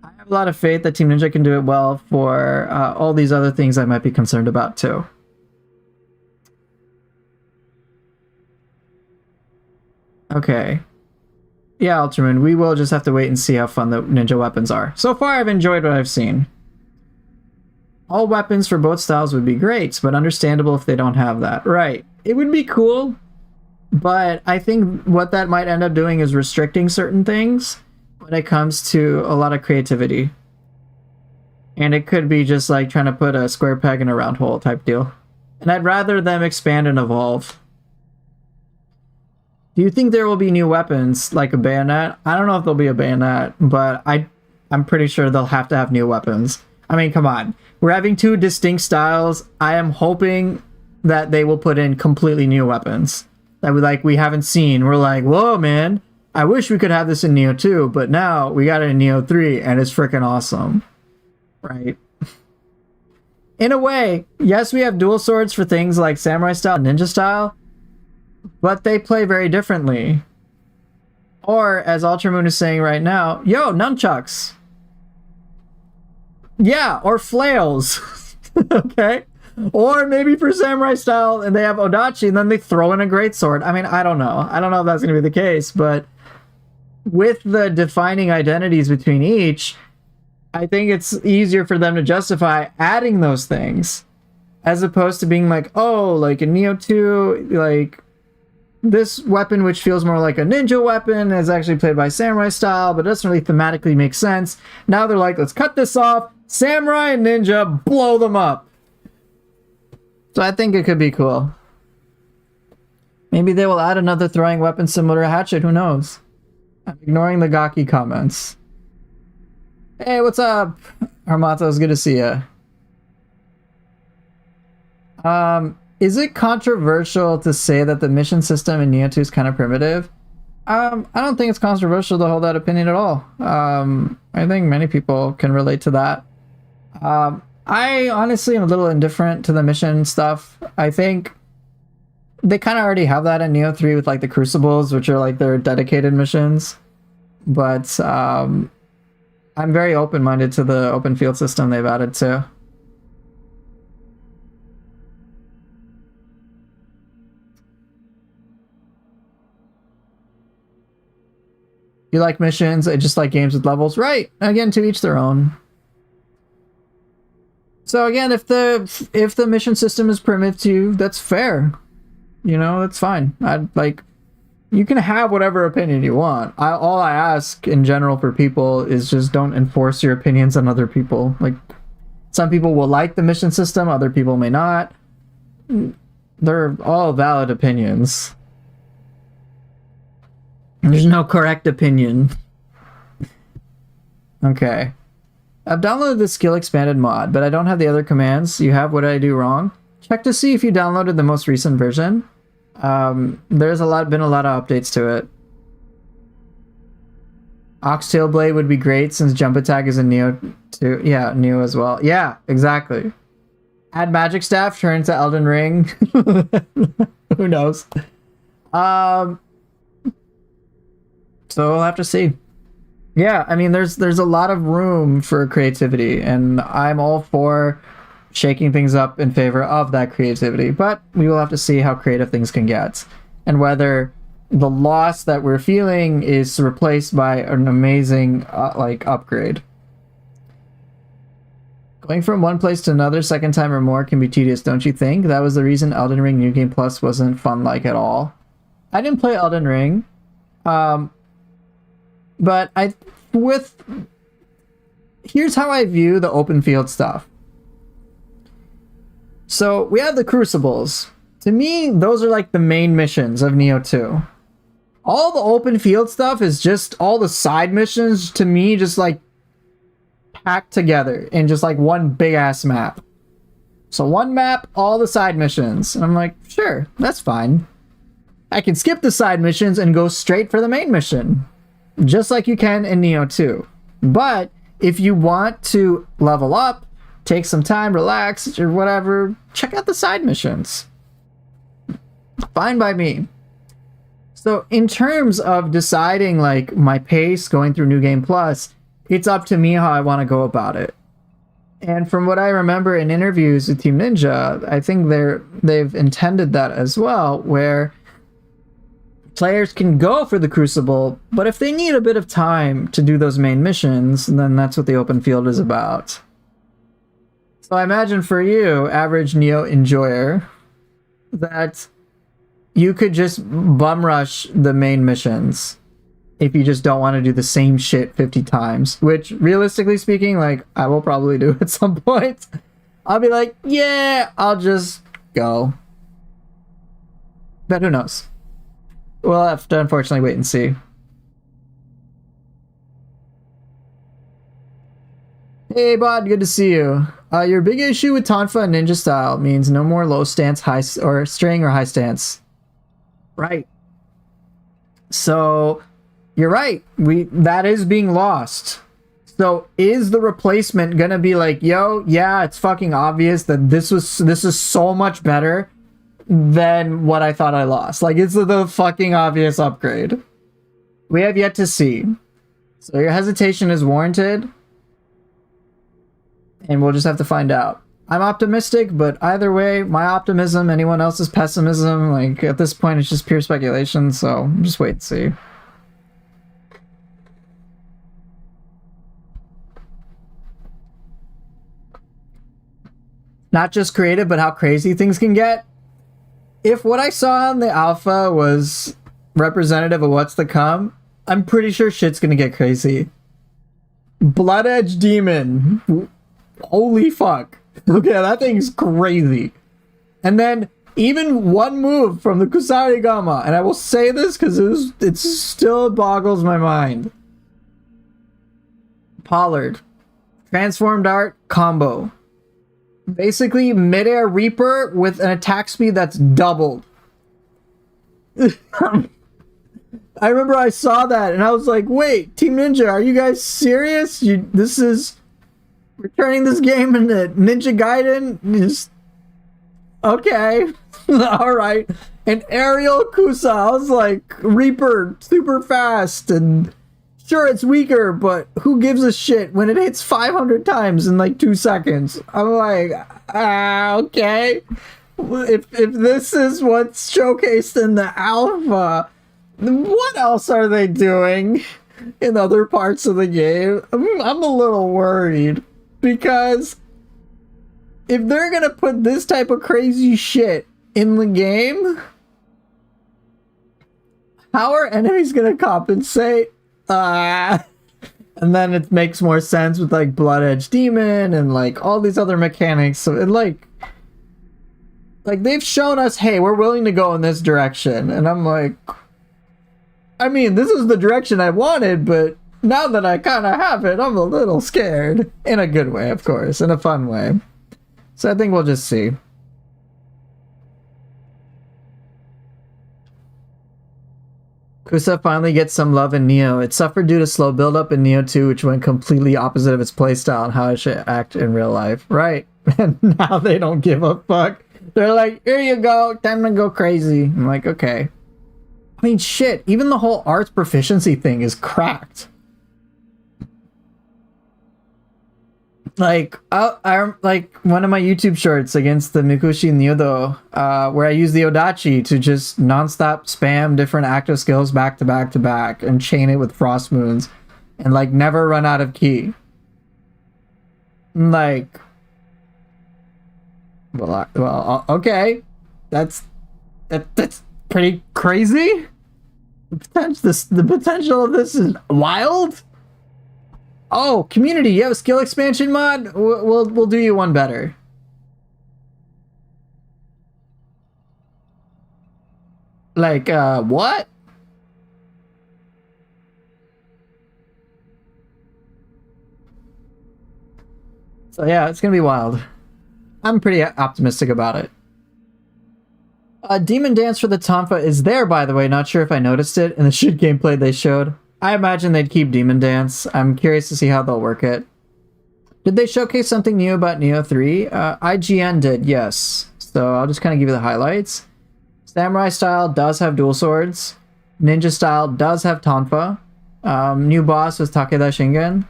Speaker 1: I have a lot of faith that Team Ninja can do it well for all these other things I might be concerned about too. Okay. Yeah, Ultraman, we will just have to wait and see how fun the ninja weapons are. So far, I've enjoyed what I've seen. All weapons for both styles would be great, but understandable if they don't have that. Right. It would be cool, but I think what that might end up doing is restricting certain things when it comes to a lot of creativity. And it could be just like trying to put a square peg in a round hole type deal. And I'd rather them expand and evolve. Do you think there will be new weapons like a bayonet? I don't know if there'll be a bayonet, but I'm pretty sure they'll have to have new weapons. I mean, come on. We're having two distinct styles. I am hoping that they will put in completely new weapons that we haven't seen. We're like, whoa, man. I wish we could have this in Nioh 2, but now we got it in Nioh 3 and it's freaking awesome. Right? In a way, yes, we have dual swords for things like samurai style and ninja style, but they play very differently. Or, as Ultramoon is saying right now, yo, nunchucks. Yeah, or flails. Okay? Or maybe for samurai style, and they have odachi, and then they throw in a greatsword. I mean, I don't know. I don't know if that's going to be the case, but with the defining identities between each, I think it's easier for them to justify adding those things, as opposed to being like, oh, like in Nioh 2, like, this weapon, which feels more like a ninja weapon, is actually played by samurai style, but it doesn't really thematically make sense. Now they're like, let's cut this off. Samurai and ninja, blow them up. So I think it could be cool. Maybe they will add another throwing weapon similar to Hatchet, who knows? I'm ignoring the Gaki comments. Hey, what's up? Armato, it's good to see you. Is it controversial to say that the mission system in Nioh 2 is kind of primitive? I don't think it's controversial to hold that opinion at all. I think many people can relate to that. I honestly am a little indifferent to the mission stuff. I think they kind of already have that in Nioh 3 with like the Crucibles, which are like their dedicated missions. But I'm very open-minded to the open field system they've added too. You like missions, I just like games with levels. Right. Again, to each their own. So again, if the mission system is primitive to you, that's fair. You know, that's fine. You can have whatever opinion you want. All I ask in general for people is just don't enforce your opinions on other people. Like, some people will like the mission system, other people may not. They're all valid opinions. There's no correct opinion. Okay. I've downloaded the skill expanded mod, but I don't have the other commands. You have what did I do wrong? Check to see if you downloaded the most recent version. There's been a lot of updates to it. Oxtail Blade would be great since jump attack is in Nioh 2. Yeah, Nioh as well. Yeah, exactly. Add magic staff, turn into Elden Ring. Who knows? So we'll have to see. Yeah, I mean, there's a lot of room for creativity, and I'm all for shaking things up in favor of that creativity. But we will have to see how creative things can get, and whether the loss that we're feeling is replaced by an amazing upgrade. Going from one place to another second time or more can be tedious, don't you think? That was the reason Elden Ring New Game Plus wasn't fun at all. I didn't play Elden Ring. But here's how I view the open field stuff. So we have the Crucibles. To me, those are like the main missions of Nioh 2. All the open field stuff is just all the side missions, to me, just like packed together in just like one big ass map. So one map, all the side missions. And I'm like, sure, that's fine. I can skip the side missions and go straight for the main mission. Just like you can in Nioh 2. But if you want to level up, take some time, relax, or whatever, check out the side missions. Fine by me. So in terms of deciding like my pace going through New Game Plus, it's up to me how I want to go about it. And from what I remember in interviews with Team Ninja, I think they've intended that as well, where players can go for the Crucible, but if they need a bit of time to do those main missions, then that's what the open field is about. So I imagine for you, average Nioh enjoyer, that you could just bum rush the main missions if you just don't want to do the same shit 50 times, which realistically speaking, like, I will probably do at some point. I'll be like, yeah, I'll just go. But who knows? We'll have to unfortunately wait and see. Hey, Bod, good to see you. Your big issue with Tonfa and Ninja style means no more low stance, high or string or high stance. Right. So you're right. That is being lost. So is the replacement gonna be like, yo, yeah, it's fucking obvious that this is so much better than what I thought I lost. Like, it's the fucking obvious upgrade. We have yet to see. So your hesitation is warranted. And we'll just have to find out. I'm optimistic, but either way, my optimism, anyone else's pessimism, like, at this point, it's just pure speculation, so just wait and see. Not just creative, but how crazy things can get. If what I saw in the alpha was representative of what's to come, I'm pretty sure shit's gonna get crazy. Blood Edge Demon. Holy fuck. Okay, that thing's crazy. And then even one move from the Kusarigama, and I will say this because it still boggles my mind. Pollard. Transformed Art combo. Basically, midair Reaper with an attack speed that's doubled. I remember I saw that and I was like, wait, Team Ninja, are you guys serious? This is... Returning this game into Ninja Gaiden is... Okay. Alright. And Aerial Kusa, I was like, Reaper, super fast, and... Sure, it's weaker, but who gives a shit when it hits 500 times in like 2 seconds? I'm like, okay. If this is what's showcased in the alpha, what else are they doing in other parts of the game? I'm a little worried, because if they're gonna put this type of crazy shit in the game, how are enemies gonna compensate? And then it makes more sense with like Blood Edge Demon and like all these other mechanics. So it like they've shown us, hey, we're willing to go in this direction, and I'm like, I mean, this is the direction I wanted, but now that I kind of have it, I'm a little scared. In a good way, of course, in a fun way. So I think we'll just see. Kusa finally gets some love in Nioh. It suffered due to slow build-up in Nioh 2, which went completely opposite of its playstyle and how it should act in real life. Right. And now they don't give a fuck. They're like, here you go, time to go crazy. I'm like, okay. I mean, shit, even the whole arts proficiency thing is cracked. Like, I like one of my YouTube shorts against the Mikushi Nyodo, where I use the Odachi to just nonstop spam different active skills back to back to back and chain it with Frost Moons and like never run out of ki. Like, well, okay, that's pretty crazy. The potential of this is wild. Oh, community, you have a skill expansion mod? We'll do you one better. Like, what? So yeah, it's gonna be wild. I'm pretty optimistic about it. Demon Dance for the Tonfa is there, by the way. Not sure if I noticed it in the shit gameplay they showed. I imagine they'd keep Demon Dance. I'm curious to see how they'll work it. Did they showcase something new about Nioh 3? IGN did, yes. So I'll just kind of give you the highlights. Samurai style does have dual swords. Ninja style does have Tonfa. New boss was Takeda Shingen.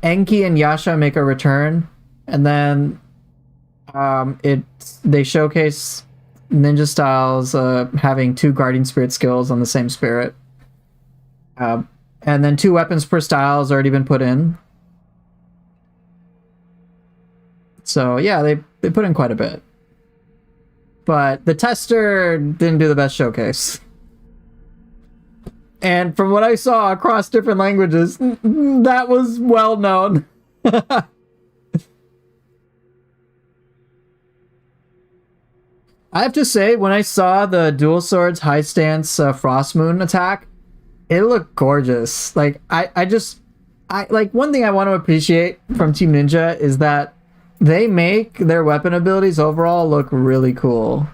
Speaker 1: Enki and Yasha make a return. And then they showcase ninja styles having 2 guardian spirit skills on the same spirit. And then 2 weapons per style has already been put in. So yeah, they put in quite a bit. But the tester didn't do the best showcase. And from what I saw across different languages, that was well known. I have to say, when I saw the dual swords high stance frost moon attack, it looked gorgeous. Like I like, one thing I want to appreciate from Team Ninja is that they make their weapon abilities overall look really cool.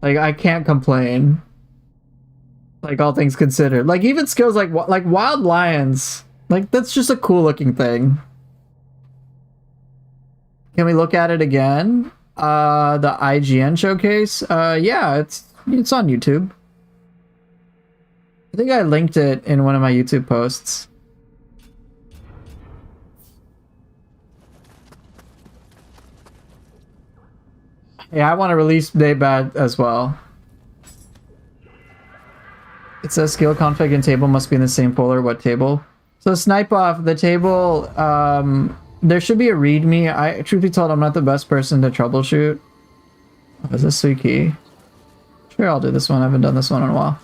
Speaker 1: Like, I can't complain. Like, all things considered. Like, even skills like Wild Lions. Like, that's just a cool looking thing. Can we look at it again? The IGN showcase? Yeah, it's on YouTube. I think I linked it in one of my YouTube posts. Yeah, I want to release Daybad as well. It says skill config and table must be in the same folder. What table? So snipe off the table. There should be a readme. Truth be told, I'm not the best person to troubleshoot. Oh, is this Suiki? Sure, I'll do this one. I haven't done this one in a while.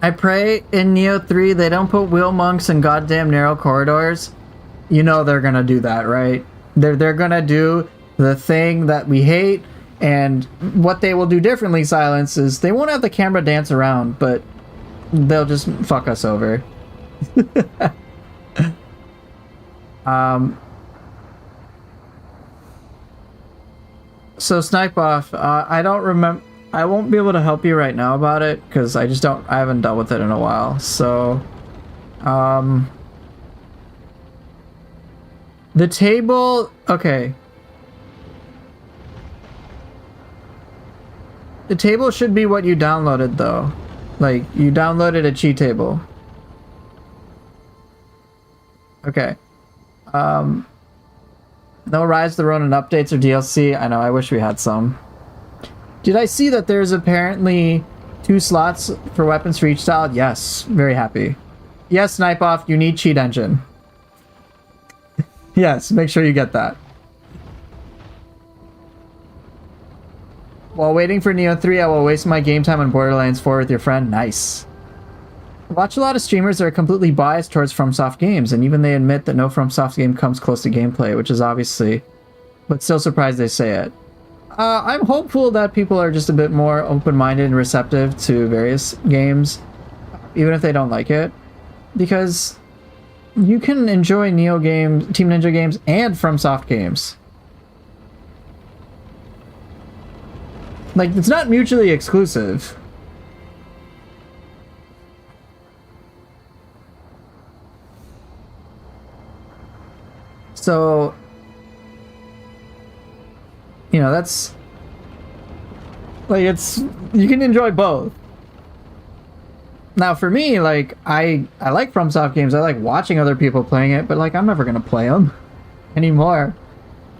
Speaker 1: I pray in Nioh 3 they don't put wheel monks in goddamn narrow corridors. You know they're gonna do that, right? They're gonna do the thing that we hate, and what they will do differently, Silence, is they won't have the camera dance around, but they'll just fuck us over. So snipe off, I don't remember. I won't be able to help you right now about it because I haven't dealt with it in a while. So, the table, okay. The table should be what you downloaded though. Like, you downloaded a cheat table. Okay. No Rise of the Ronin updates or DLC. I know, I wish we had some. Did I see that there's apparently 2 slots for weapons for each style? Yes, very happy. Yes, Snipe Off, you need cheat engine. Yes, make sure you get that. While waiting for Nioh 3, I will waste my game time on Borderlands 4 with your friend. Nice. I watch a lot of streamers that are completely biased towards FromSoft games, and even they admit that no FromSoft game comes close to gameplay, which is obviously, but still surprised they say it. I'm hopeful that people are just a bit more open-minded and receptive to various games, even if they don't like it, because you can enjoy Nioh games, Team Ninja games, and FromSoft games. Like, it's not mutually exclusive. So, you know, that's like, you can enjoy both. Now for me, like, I like FromSoft games. I like watching other people playing it, but like, I'm never gonna play them anymore.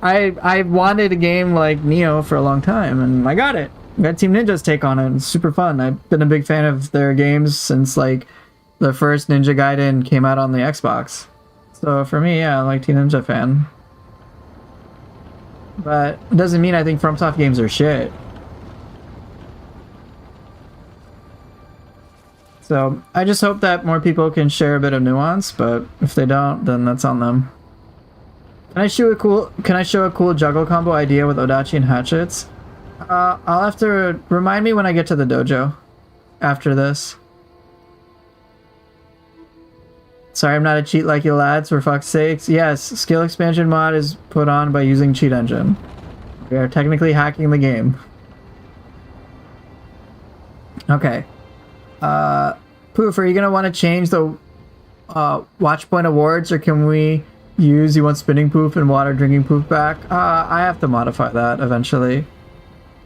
Speaker 1: I wanted a game like Nioh for a long time, and I got it. I got Team Ninja's take on it. It's super fun. I've been a big fan of their games since like the first Ninja Gaiden came out on the Xbox. So for me, yeah, I'm like Team Ninja fan. But it doesn't mean I think FromSoft games are shit. So I just hope that more people can share a bit of nuance, but if they don't, then that's on them. Can I show a cool juggle combo idea with Odachi and hatchets? I'll have to remind me when I get to the dojo after this. Sorry, I'm not a cheat like you lads, for fuck's sakes. Yes, skill expansion mod is put on by using cheat engine. We are technically hacking the game. Okay. Poof, are you gonna want to change the watch point awards, or can we use you want spinning poof and water drinking poof back? I have to modify that eventually.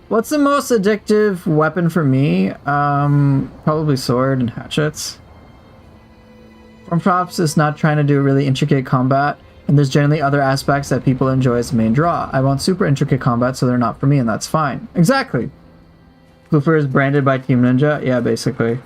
Speaker 1: What's the most addictive weapon for me? Probably sword and hatchets. FromSoft is not trying to do really intricate combat, and there's generally other aspects that people enjoy as the main draw. I want super intricate combat, so they're not for me, and that's fine. Exactly. Poofer is branded by Team Ninja? Yeah, basically.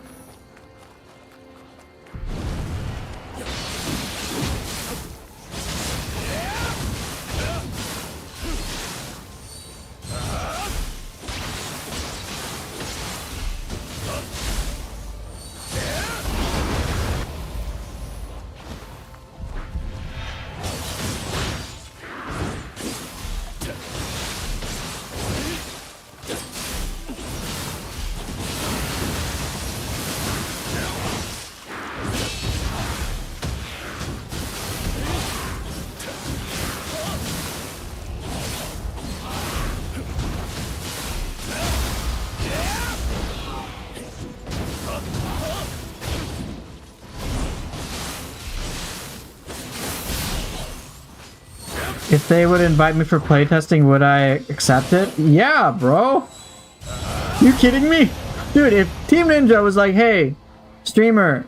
Speaker 1: If they would invite me for playtesting, would I accept it? Yeah, bro. You kidding me? Dude, if Team Ninja was like, hey, streamer,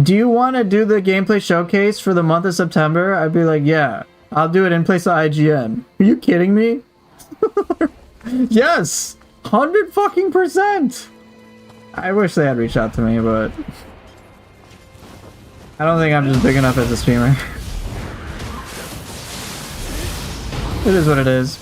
Speaker 1: do you want to do the gameplay showcase for the month of September? I'd be like, yeah, I'll do it in place of IGN. Are you kidding me? Yes, 100%. I wish they had reached out to me, but I don't think I'm just big enough as a streamer. It is what it is.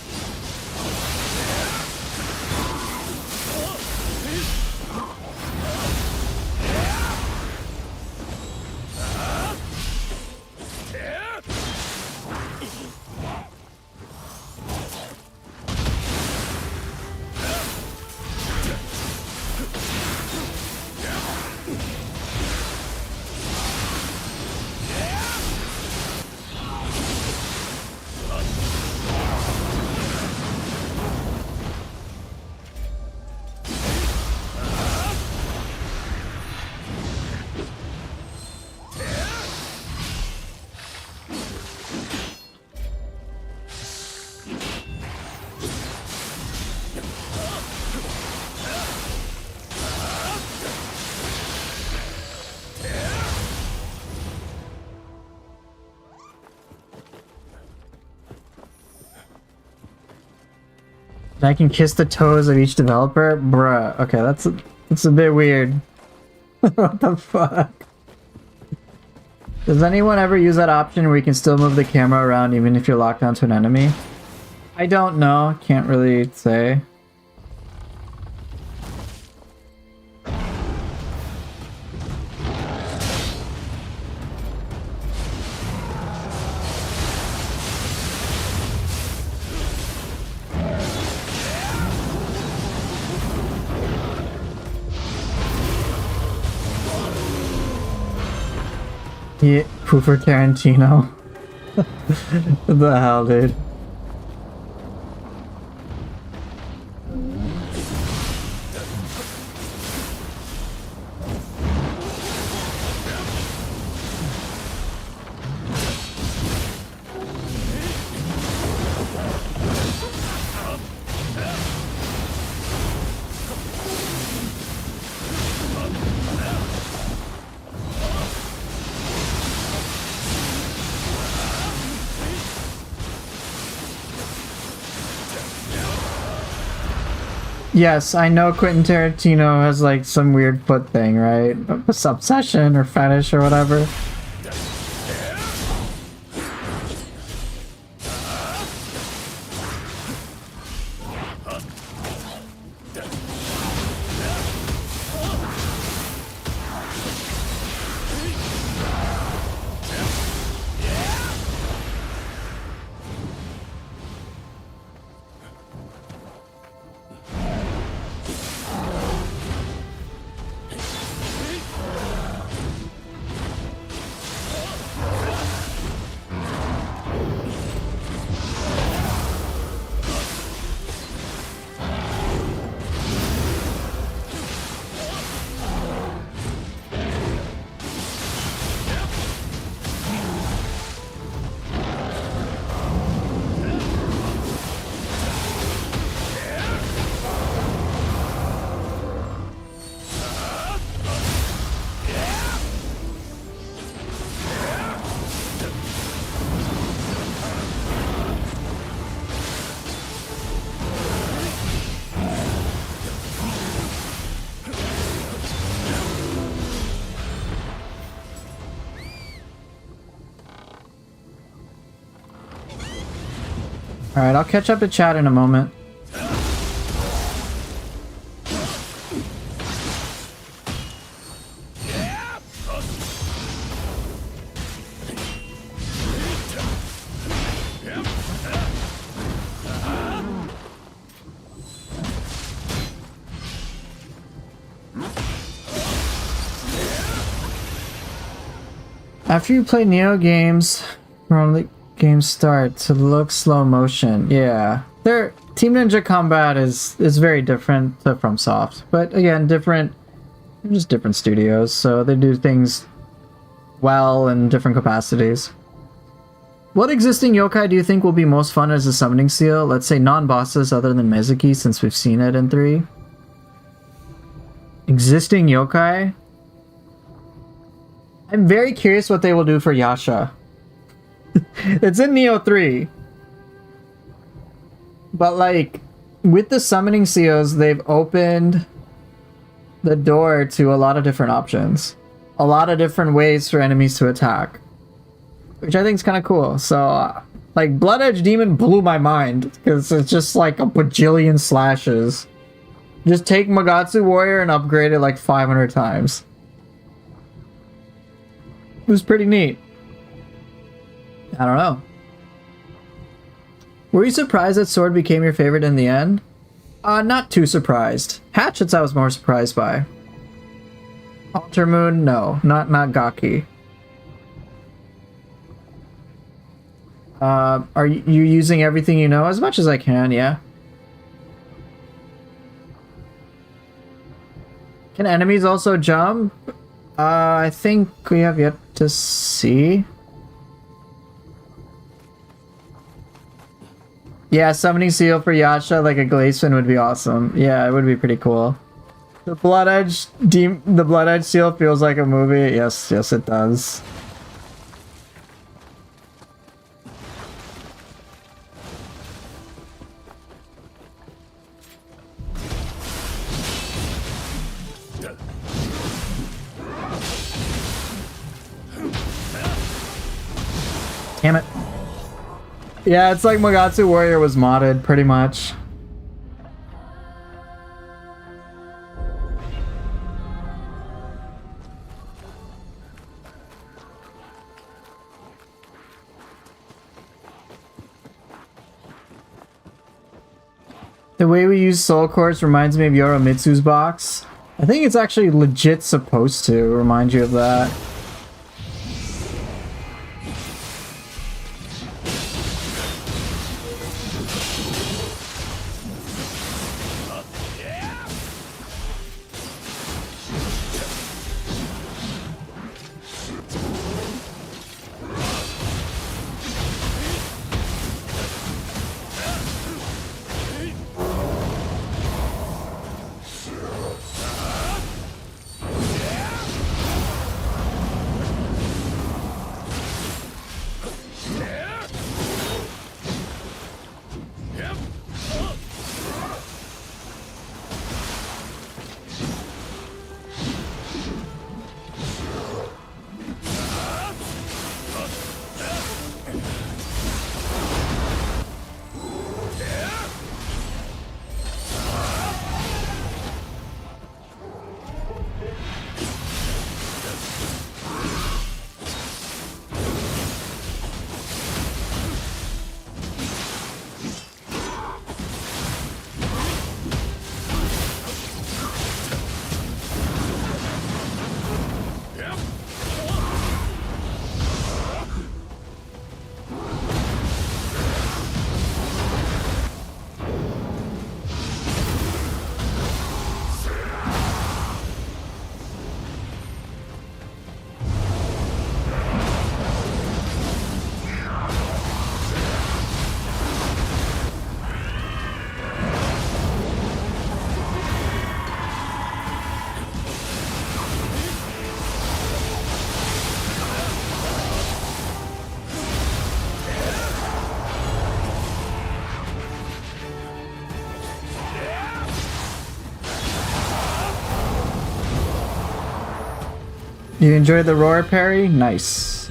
Speaker 1: I can kiss the toes of each developer? Bruh. Okay, that's a bit weird. What the fuck? Does anyone ever use that option where you can still move the camera around even if you're locked onto an enemy? I don't know. Can't really say. Yeah, Pooper Tarantino. What the hell, dude? Yes, I know Quentin Tarantino has like some weird foot thing, right? A obsession or fetish or whatever. Alright, I'll catch up to chat in a moment. After you play Nioh games, from the game start to look slow motion, yeah. Team Ninja combat is very different to FromSoft, but again, just different studios, so they do things well in different capacities. What existing yokai do you think will be most fun as a summoning seal? Let's say non-bosses other than Mizuki, since we've seen it in 3. Existing yokai? I'm very curious what they will do for Yasha. It's in Nioh 3. But like, with the summoning seals, they've opened the door to a lot of different options. A lot of different ways for enemies to attack. Which I think is kind of cool. So, like, Blood Edge Demon blew my mind. Because it's just like a bajillion slashes. Just take Magatsu Warrior and upgrade it like 500 times. It was pretty neat. I don't know. Were you surprised that Sword became your favorite in the end? Not too surprised. Hatchets I was more surprised by. Alter Moon, no. Not Gaki. Are you using everything you know? As much as I can, yeah. Can enemies also jump? I think we have yet to see. Yeah, summoning seal for Yasha like a Glaceman would be awesome. Yeah, it would be pretty cool. The Blood Edge seal feels like a movie. Yes, it does. Damn it. Yeah, it's like Magatsu Warrior was modded, pretty much. The way we use Soul Quartz reminds me of Yoromitsu's box. I think it's actually legit supposed to remind you of that. You enjoyed the roar parry? Nice.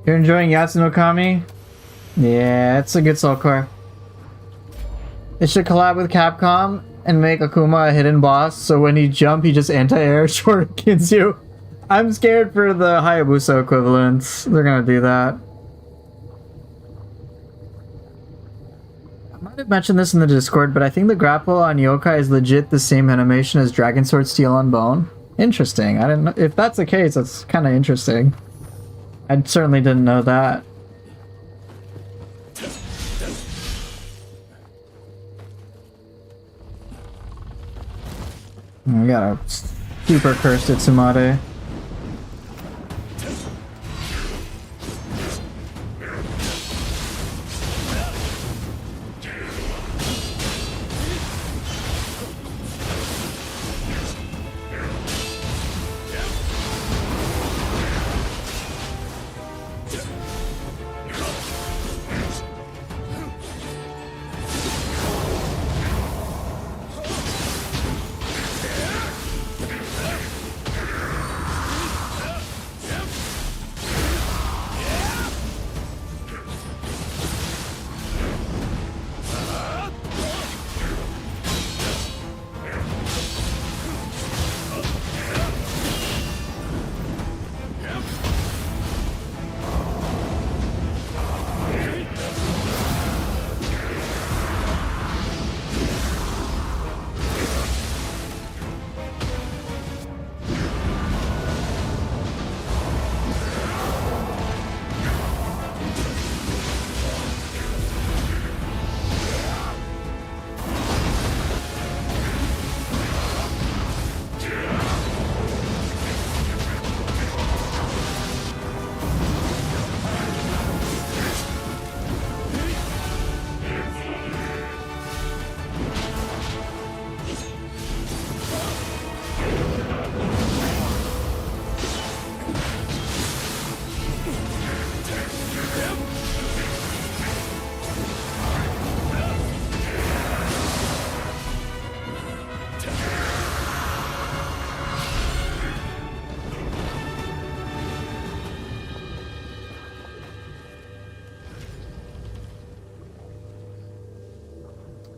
Speaker 1: You're enjoying Yatsuno Kami? Yeah, it's a good soul core. It should collab with Capcom and make Akuma a hidden boss, so when you jump, he just anti-air shurikens you. I'm scared for the Hayabusa equivalents. They're gonna do that. I might have mentioned this in the Discord, but I think the grapple on Yokai is legit the same animation as Dragon Sword Steel on Bone. Interesting. I didn't know. If that's the case, that's kind of interesting. I certainly didn't know that. We got a super cursed Itsumade.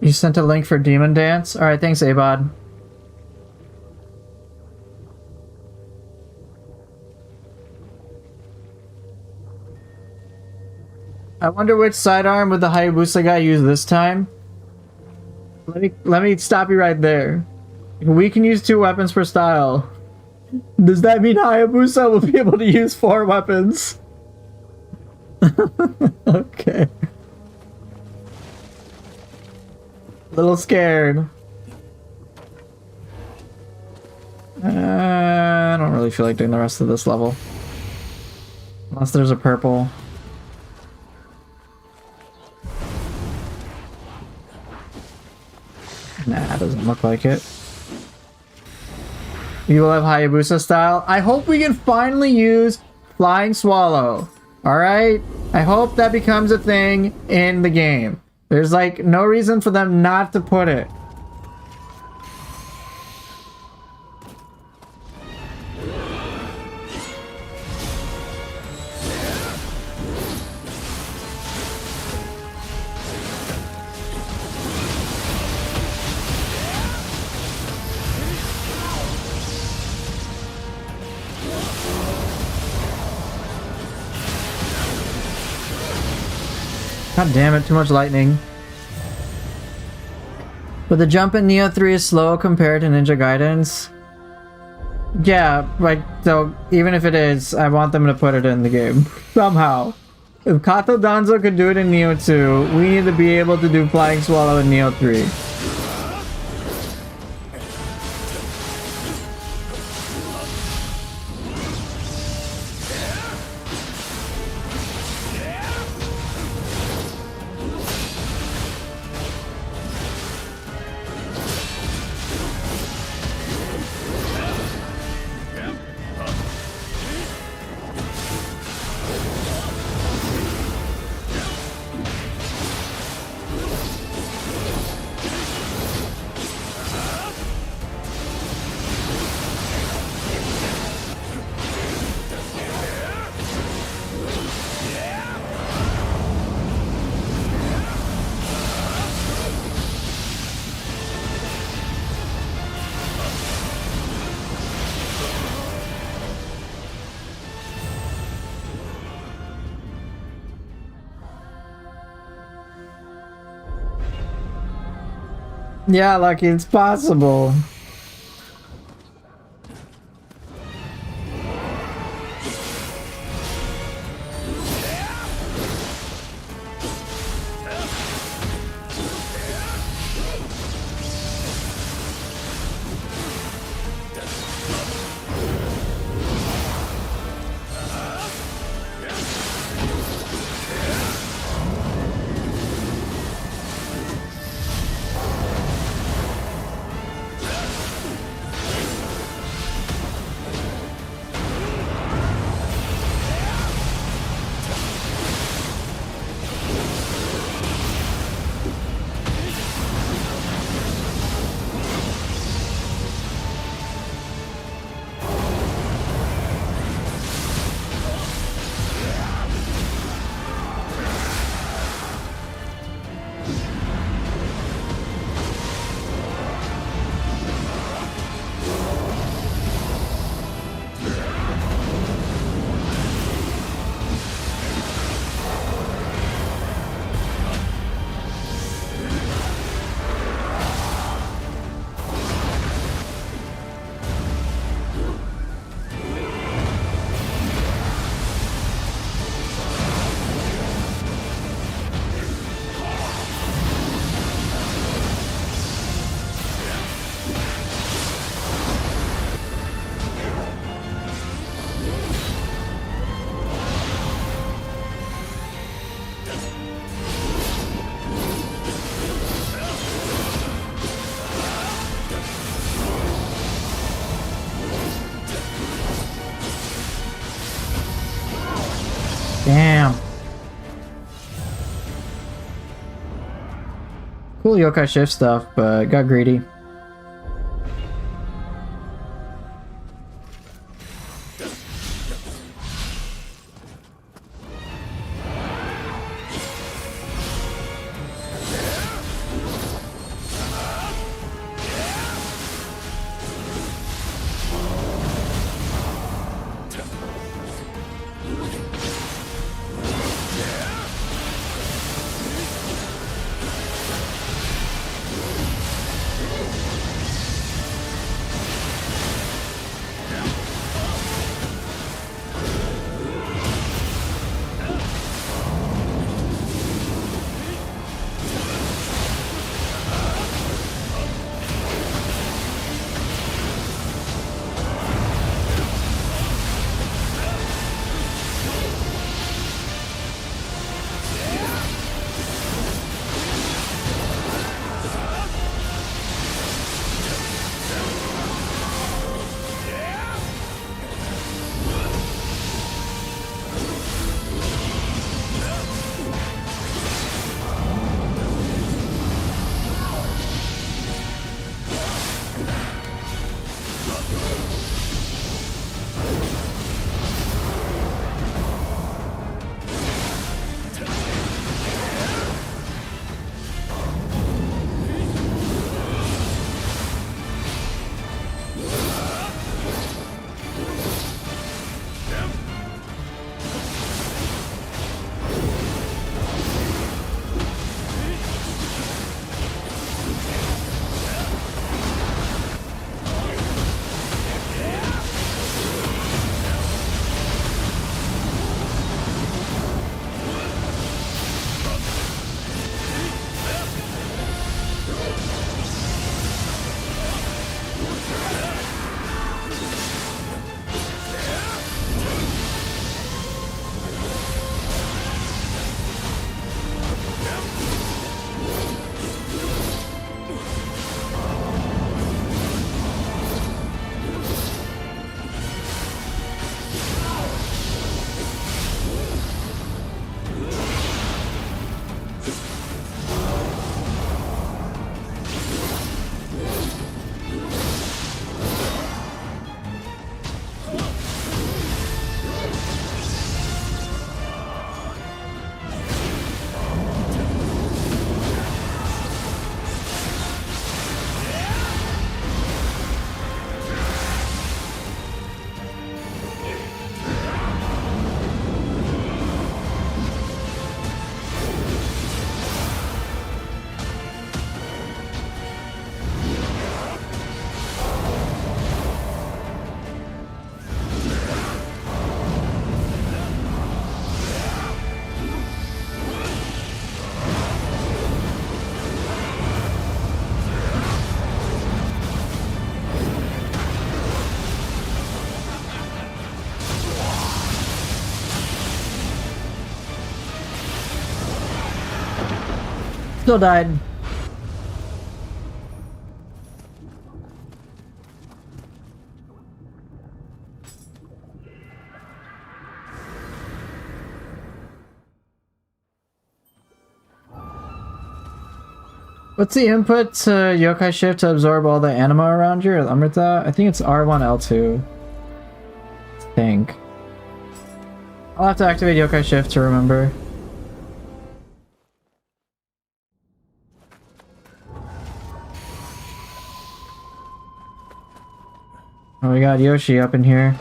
Speaker 1: You sent a link for Demon Dance? Alright, thanks, Abod. I wonder which sidearm would the Hayabusa guy use this time? Let me stop you right there. We can use 2 weapons per style. Does that mean Hayabusa will be able to use 4 weapons? Okay. A little scared. I don't really feel like doing the rest of this level. Unless there's a purple. Nah, doesn't look like it. You will have Hayabusa style. I hope we can finally use Flying Swallow. Alright? I hope that becomes a thing in the game. There's like no reason for them not to put it. God damn it, too much lightning. But the jump in Nioh 3 is slow compared to Ninja Gaiden's. Yeah, like, so even if it is, I want them to put it in the game. Somehow. If Kato Danzo could do it in Nioh 2, we need to be able to do Flying Swallow in Nioh 3. Yeah, like it's possible. Damn. Cool yokai shift stuff, but got greedy. Still died. What's the input to Yokai Shift to absorb all the anima around you, or Amrita? I think it's R1, L2. I think. I'll have to activate Yokai Shift to remember. Oh, we got Yoshi up in here.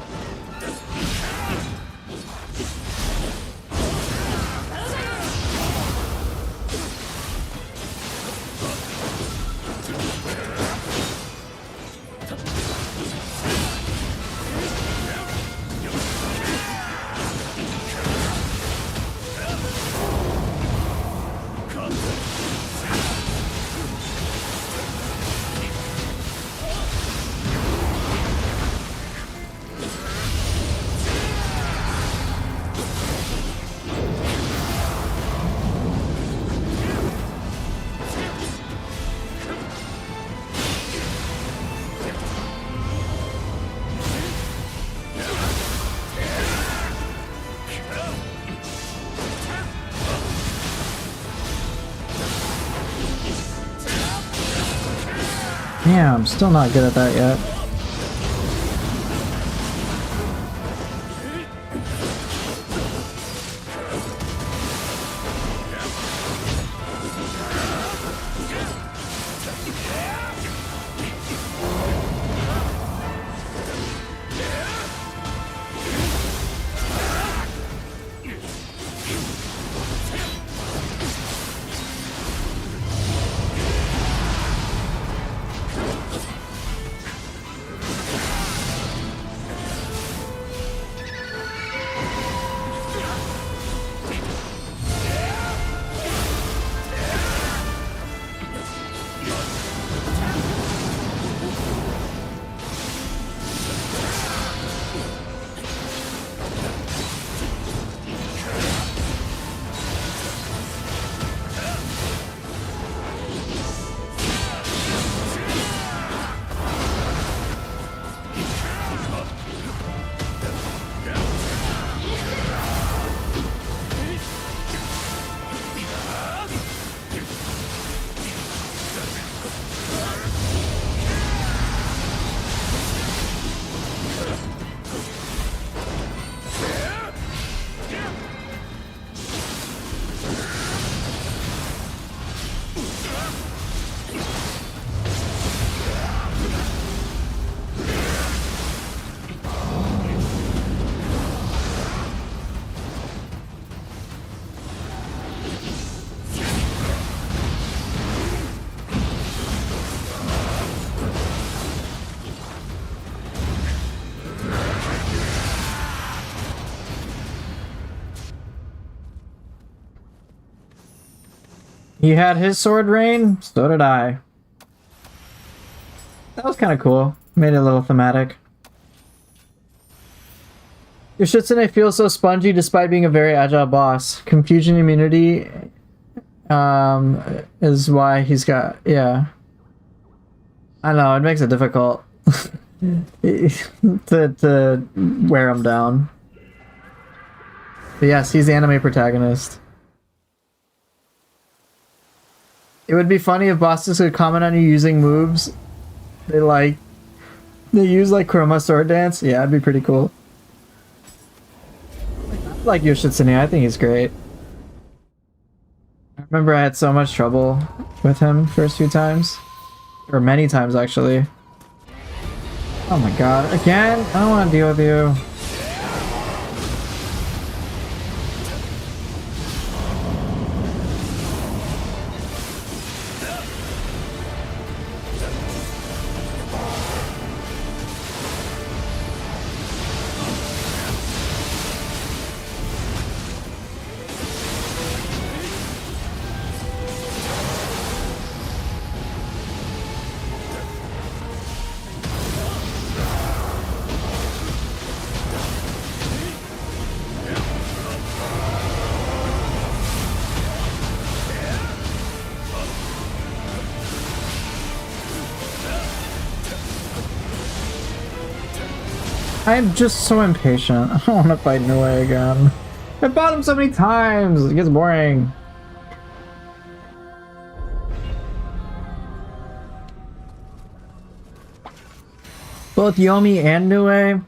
Speaker 1: Yeah, I'm still not good at that yet. He had his sword rain, so did I. That was kind of cool. Made it a little thematic. Your Shitsune feels so spongy despite being a very agile boss. Confusion immunity is why he's got... yeah. I know, it makes it difficult to wear him down. But yes, he's the anime protagonist. It would be funny if bosses could comment on you using moves they use like Chroma Sword Dance. Yeah, it'd be pretty cool. I like Yoshitsune, I think he's great. I remember I had so much trouble with him first few times. Or many times actually. Oh my god, again? I don't want to deal with you. I'm just so impatient. I don't want to fight Nioh again. I fought him so many times. It gets boring. Both Yomi and Nioh.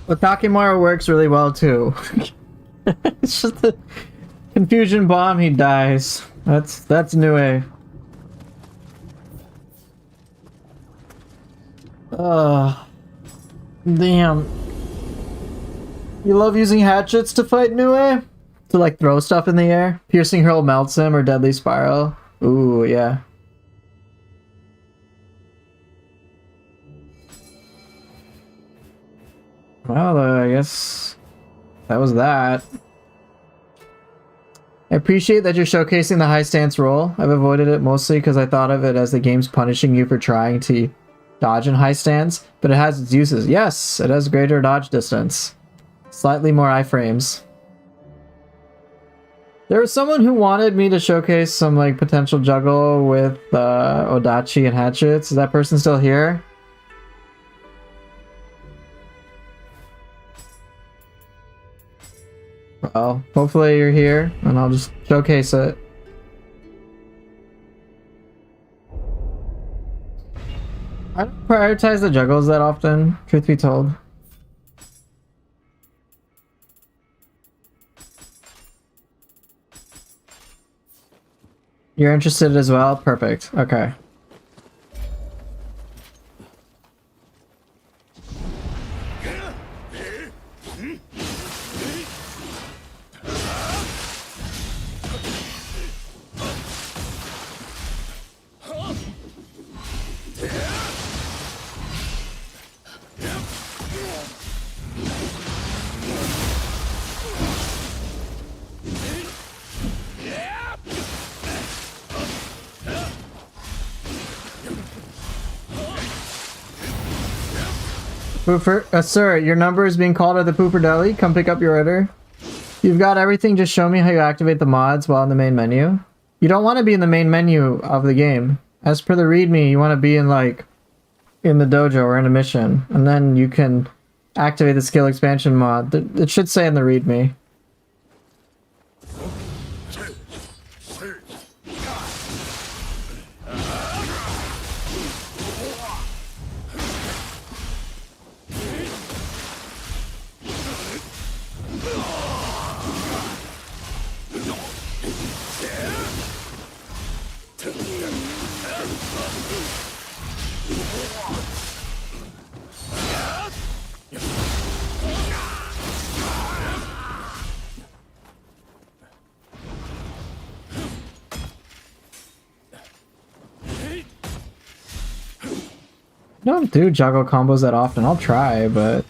Speaker 1: But Takemura works really well too. It's just the confusion bomb, he dies. That's Nioh. Damn. You love using hatchets to fight Nioh? To like throw stuff in the air? Piercing Hurl melts him or Deadly Spiral? Ooh, yeah. Well, I guess that was that. I appreciate that you're showcasing the high stance roll. I've avoided it mostly because I thought of it as the game's punishing you for trying to dodge in high stance, but it has its uses. Yes, it has greater dodge distance. Slightly more iframes. There was someone who wanted me to showcase some like potential juggle with Odachi and hatchets. Is that person still here? Well, hopefully you're here, and I'll just showcase it. I don't prioritize the juggles that often, truth be told. You're interested as well? Perfect. Okay. Pooper, sir, your number is being called at the Pooper Deli. Come pick up your order. You've got everything. Just show me how you activate the mods while in the main menu. You don't want to be in the main menu of the game. As per the README, you want to be in like in the dojo or in a mission, and then you can activate the skill expansion mod. It should say in the README. I don't do juggle combos that often. I'll try, but...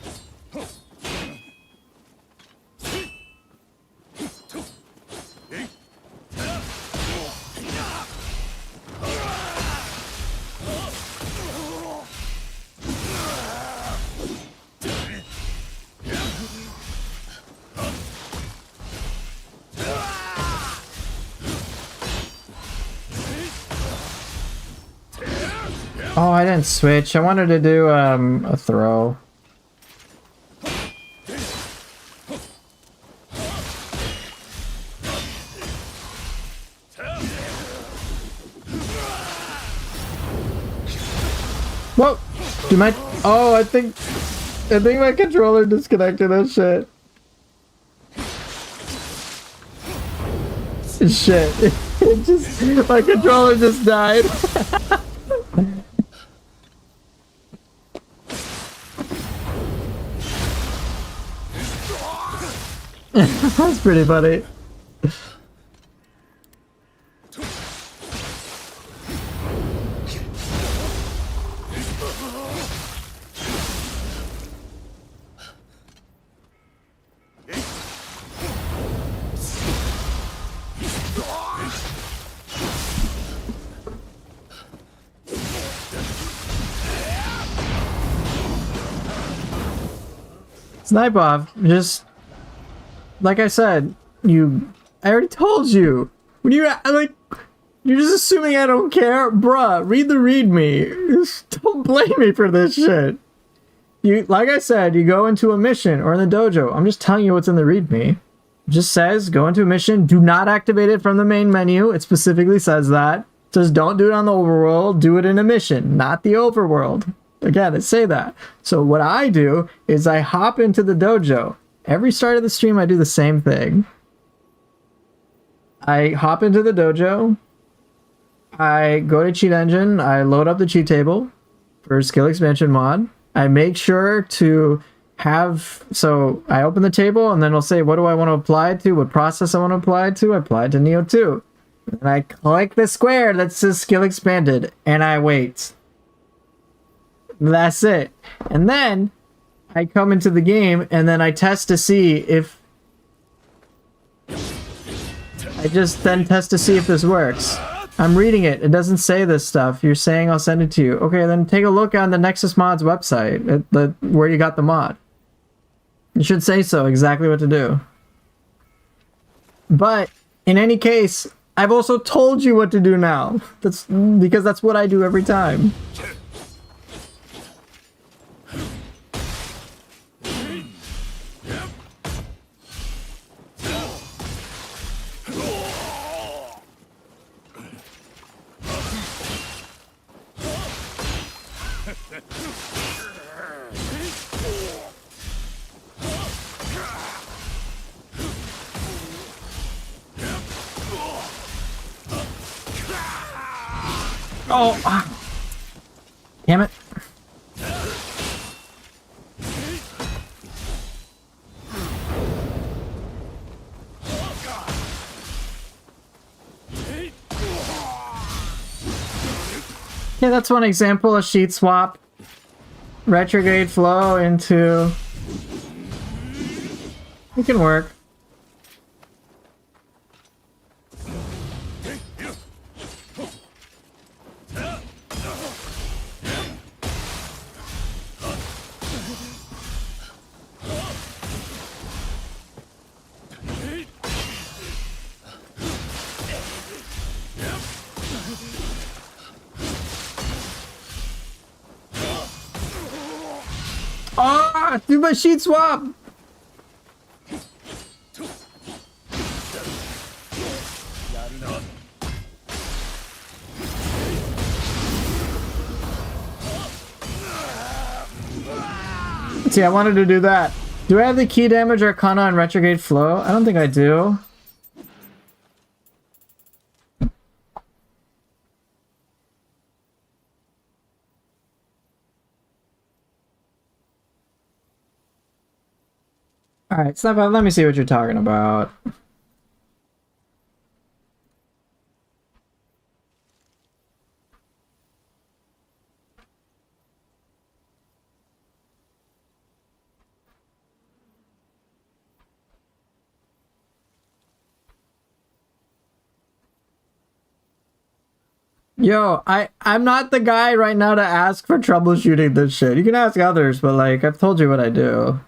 Speaker 1: Oh, I didn't switch. I wanted to do a throw. Whoa! Do my... Oh, I think my controller disconnected. Oh shit. Shit. It just... My controller just died. That's pretty funny. Snipe off, just like I said, I already told you. When you're just assuming I don't care, bruh. Read the readme. Just don't blame me for this shit. Like I said, you go into a mission or in the dojo. I'm just telling you what's in the readme. It just says go into a mission. Do not activate it from the main menu. It specifically says that. It says don't do it on the overworld. Do it in a mission, not the overworld. Again, I say that. So what I do is I hop into the dojo. Every start of the stream, I do the same thing. I hop into the dojo. I go to cheat engine. I load up the cheat table for skill expansion mod. I make sure to have... So I open the table and then it'll say, what do I want to apply it to? What process I want to apply it to? I apply it to Nioh 2. And I click the square that says skill expanded. And I wait. That's it. And then I come into the game and then I test to see if... I just then test to see if this works. I'm reading it. It doesn't say this stuff. You're saying I'll send it to you. Okay, then take a look on the Nexus Mods website, where you got the mod. It should say so, exactly what to do. But, in any case, I've also told you what to do now. That's because that's what I do every time. Oh, damn it. Yeah, that's one example of sheet swap. Retrograde flow into... It can work. Ah, do my sheet swap. See, I wanted to do that. Do I have the key damage Arcana on retrograde flow? I don't think I do. Alright, Snap, let me see what you're talking about. Yo, I'm not the guy right now to ask for troubleshooting this shit. You can ask others, but like, I've told you what I do.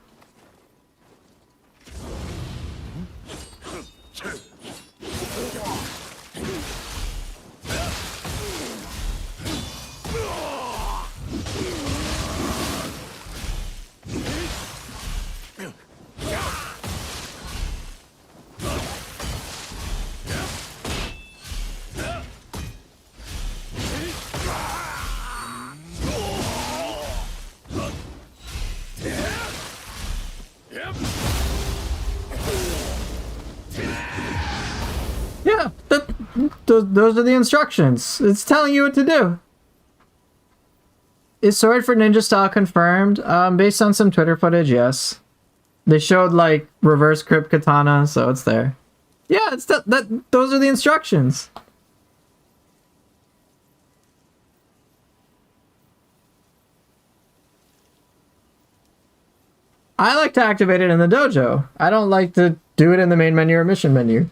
Speaker 1: those are the instructions. It's telling you what to do. Is Sword for Ninja Style confirmed? Based on some Twitter footage, yes. They showed like reverse grip katana, so it's there. Yeah, it's that. Those are the instructions. I like to activate it in the dojo. I don't like to do it in the main menu or mission menu.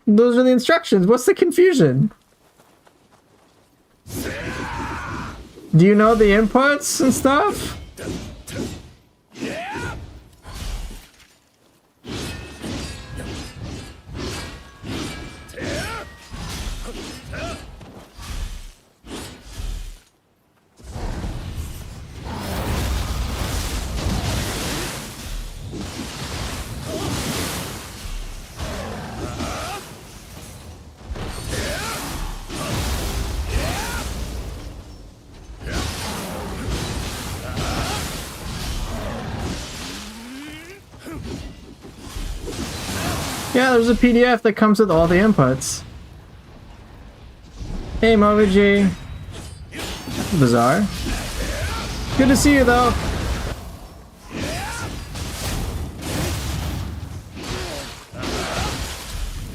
Speaker 1: Those are the instructions. What's the confusion? Do you know the inputs and stuff? Yeah, there's a PDF that comes with all the inputs. Hey, MoviG. Bizarre. Good to see you, though.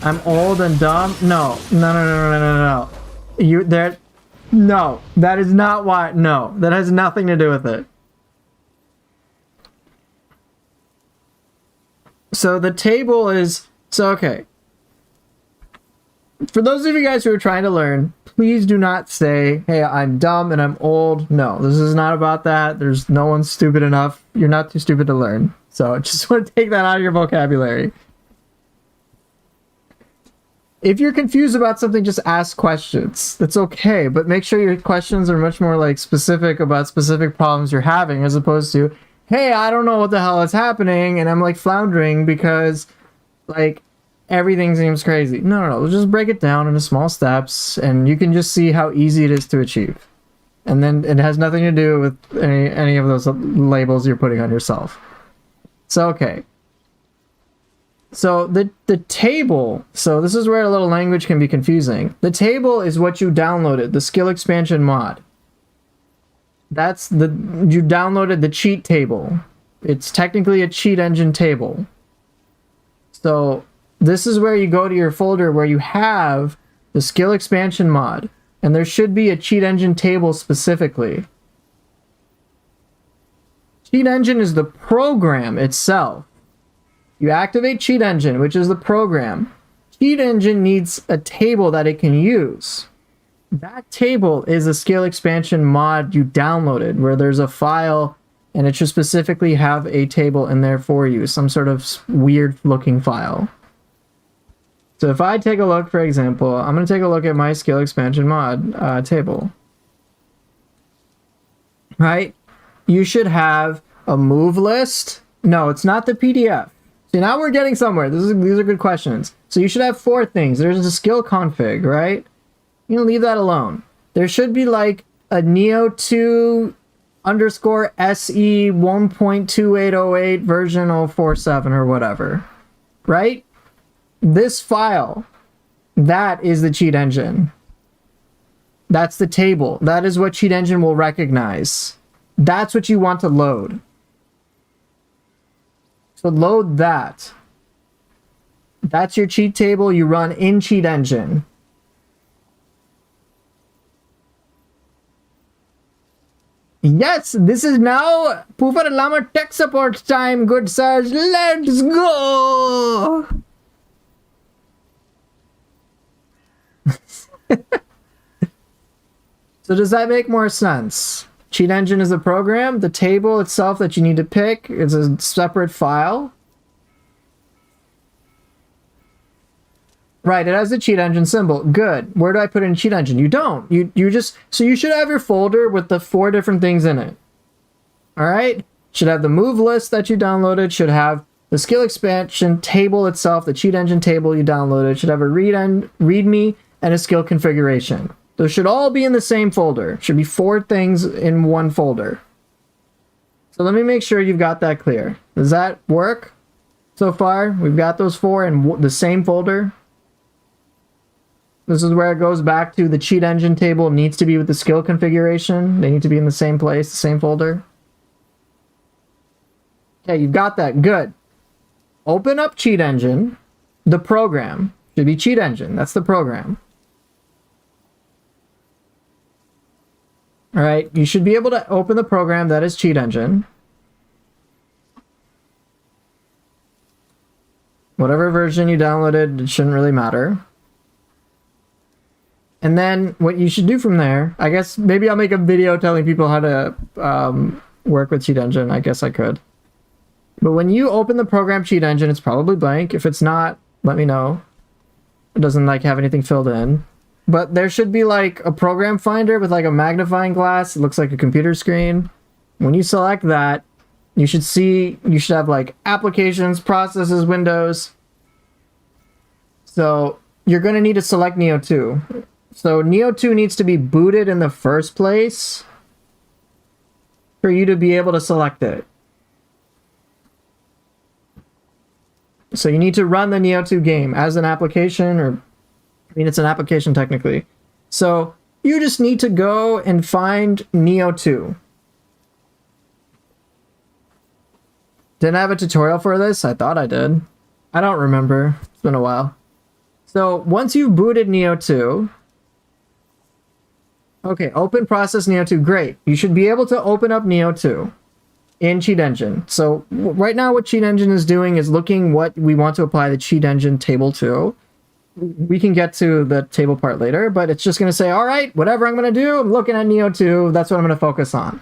Speaker 1: I'm old and dumb? No. No. You, there... No. That is not why... No. That has nothing to do with it. So the table is... So, okay. For those of you guys who are trying to learn, please do not say, hey, I'm dumb and I'm old. No, this is not about that. There's no one stupid enough. You're not too stupid to learn. So, just want to take that out of your vocabulary. If you're confused about something, just ask questions. That's okay, but make sure your questions are much more like specific about specific problems you're having, as opposed to, hey, I don't know what the hell is happening and I'm like floundering because like everything seems crazy. No, we'll just break it down into small steps and you can just see how easy it is to achieve. And then it has nothing to do with any of those labels you're putting on yourself. So, okay. So the table, so this is where a little language can be confusing. The table is what you downloaded, the skill expansion mod. That's you downloaded the cheat table. It's technically a cheat engine table. So this is where you go to your folder where you have the skill expansion mod, and there should be a cheat engine table specifically. Cheat engine is the program itself. You activate cheat engine, which is the program. Cheat engine needs a table that it can use. That table is a skill expansion mod you downloaded, where there's a file and it should specifically have a table in there for you, some sort of weird looking file. So if I take a look, for example, I'm going to take a look at my skill expansion mod table. Right? You should have a move list. No, it's not the PDF. See, now we're getting somewhere. These are good questions. So you should have 4 things. There's a skill config, right? You can leave that alone. There should be like a Nioh 2 _ SE 1.2808 version 047 or whatever, right? This file, that is the cheat engine. That's the table. That is what cheat engine will recognize. That's what you want to load. So load that. That's your cheat table you run in cheat engine. Yes, this is now Poofer Lama tech support time, good sirs. Let's go! So does that make more sense? Cheat engine is a program. The table itself that you need to pick is a separate file. Right, it has the cheat engine symbol. Good. Where do I put in cheat engine? You don't. You just... So you should have your folder with the 4 different things in it. Alright? Should have the move list that you downloaded. Should have the skill expansion table itself, the cheat engine table you downloaded. Should have a readme and a skill configuration. Those should all be in the same folder. Should be 4 things in one folder. So let me make sure you've got that clear. Does that work so far? We've got those 4 in the same folder. This is where it goes back to the cheat engine table needs to be with the skill configuration. They need to be in the same place, the same folder. Okay, you've got that. Good. Open up cheat engine. The program should be cheat engine. That's the program. All right, you should be able to open the program that is cheat engine. Whatever version you downloaded, it shouldn't really matter. And then what you should do from there, I guess maybe I'll make a video telling people how to work with cheat engine. I guess I could. But when you open the program cheat engine, it's probably blank. If it's not, let me know. It doesn't like have anything filled in. But there should be like a program finder with like a magnifying glass. It looks like a computer screen. When you select that, you should have like applications, processes, windows. So you're going to need to select Nioh 2. So Nioh 2 needs to be booted in the first place for you to be able to select it. So you need to run the Nioh 2 game as an application, or I mean, it's an application technically. So you just need to go and find Nioh 2. Didn't I have a tutorial for this? I thought I did. I don't remember. It's been a while. So once you've booted Nioh 2, okay, open process Nioh 2. Great. You should be able to open up Nioh 2 in Cheat Engine. So right now what Cheat Engine is doing is looking what we want to apply the Cheat Engine table to. We can get to the table part later, but it's just going to say, all right, whatever I'm going to do, I'm looking at Nioh 2. That's what I'm going to focus on.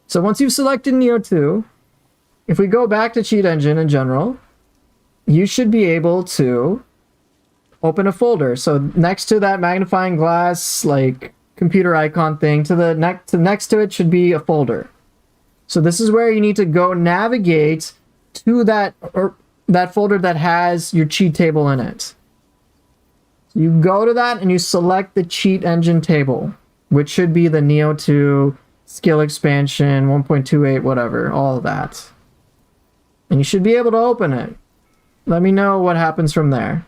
Speaker 1: So once you've selected Nioh 2, if we go back to Cheat Engine in general, you should be able to open a folder. So next to that magnifying glass, like computer icon thing, next to it should be a folder. So this is where you need to go navigate to that folder that has your cheat table in it. You go to that and you select the cheat engine table, which should be the Nioh 2 skill expansion 1.28, whatever, all of that. And you should be able to open it. Let me know what happens from there.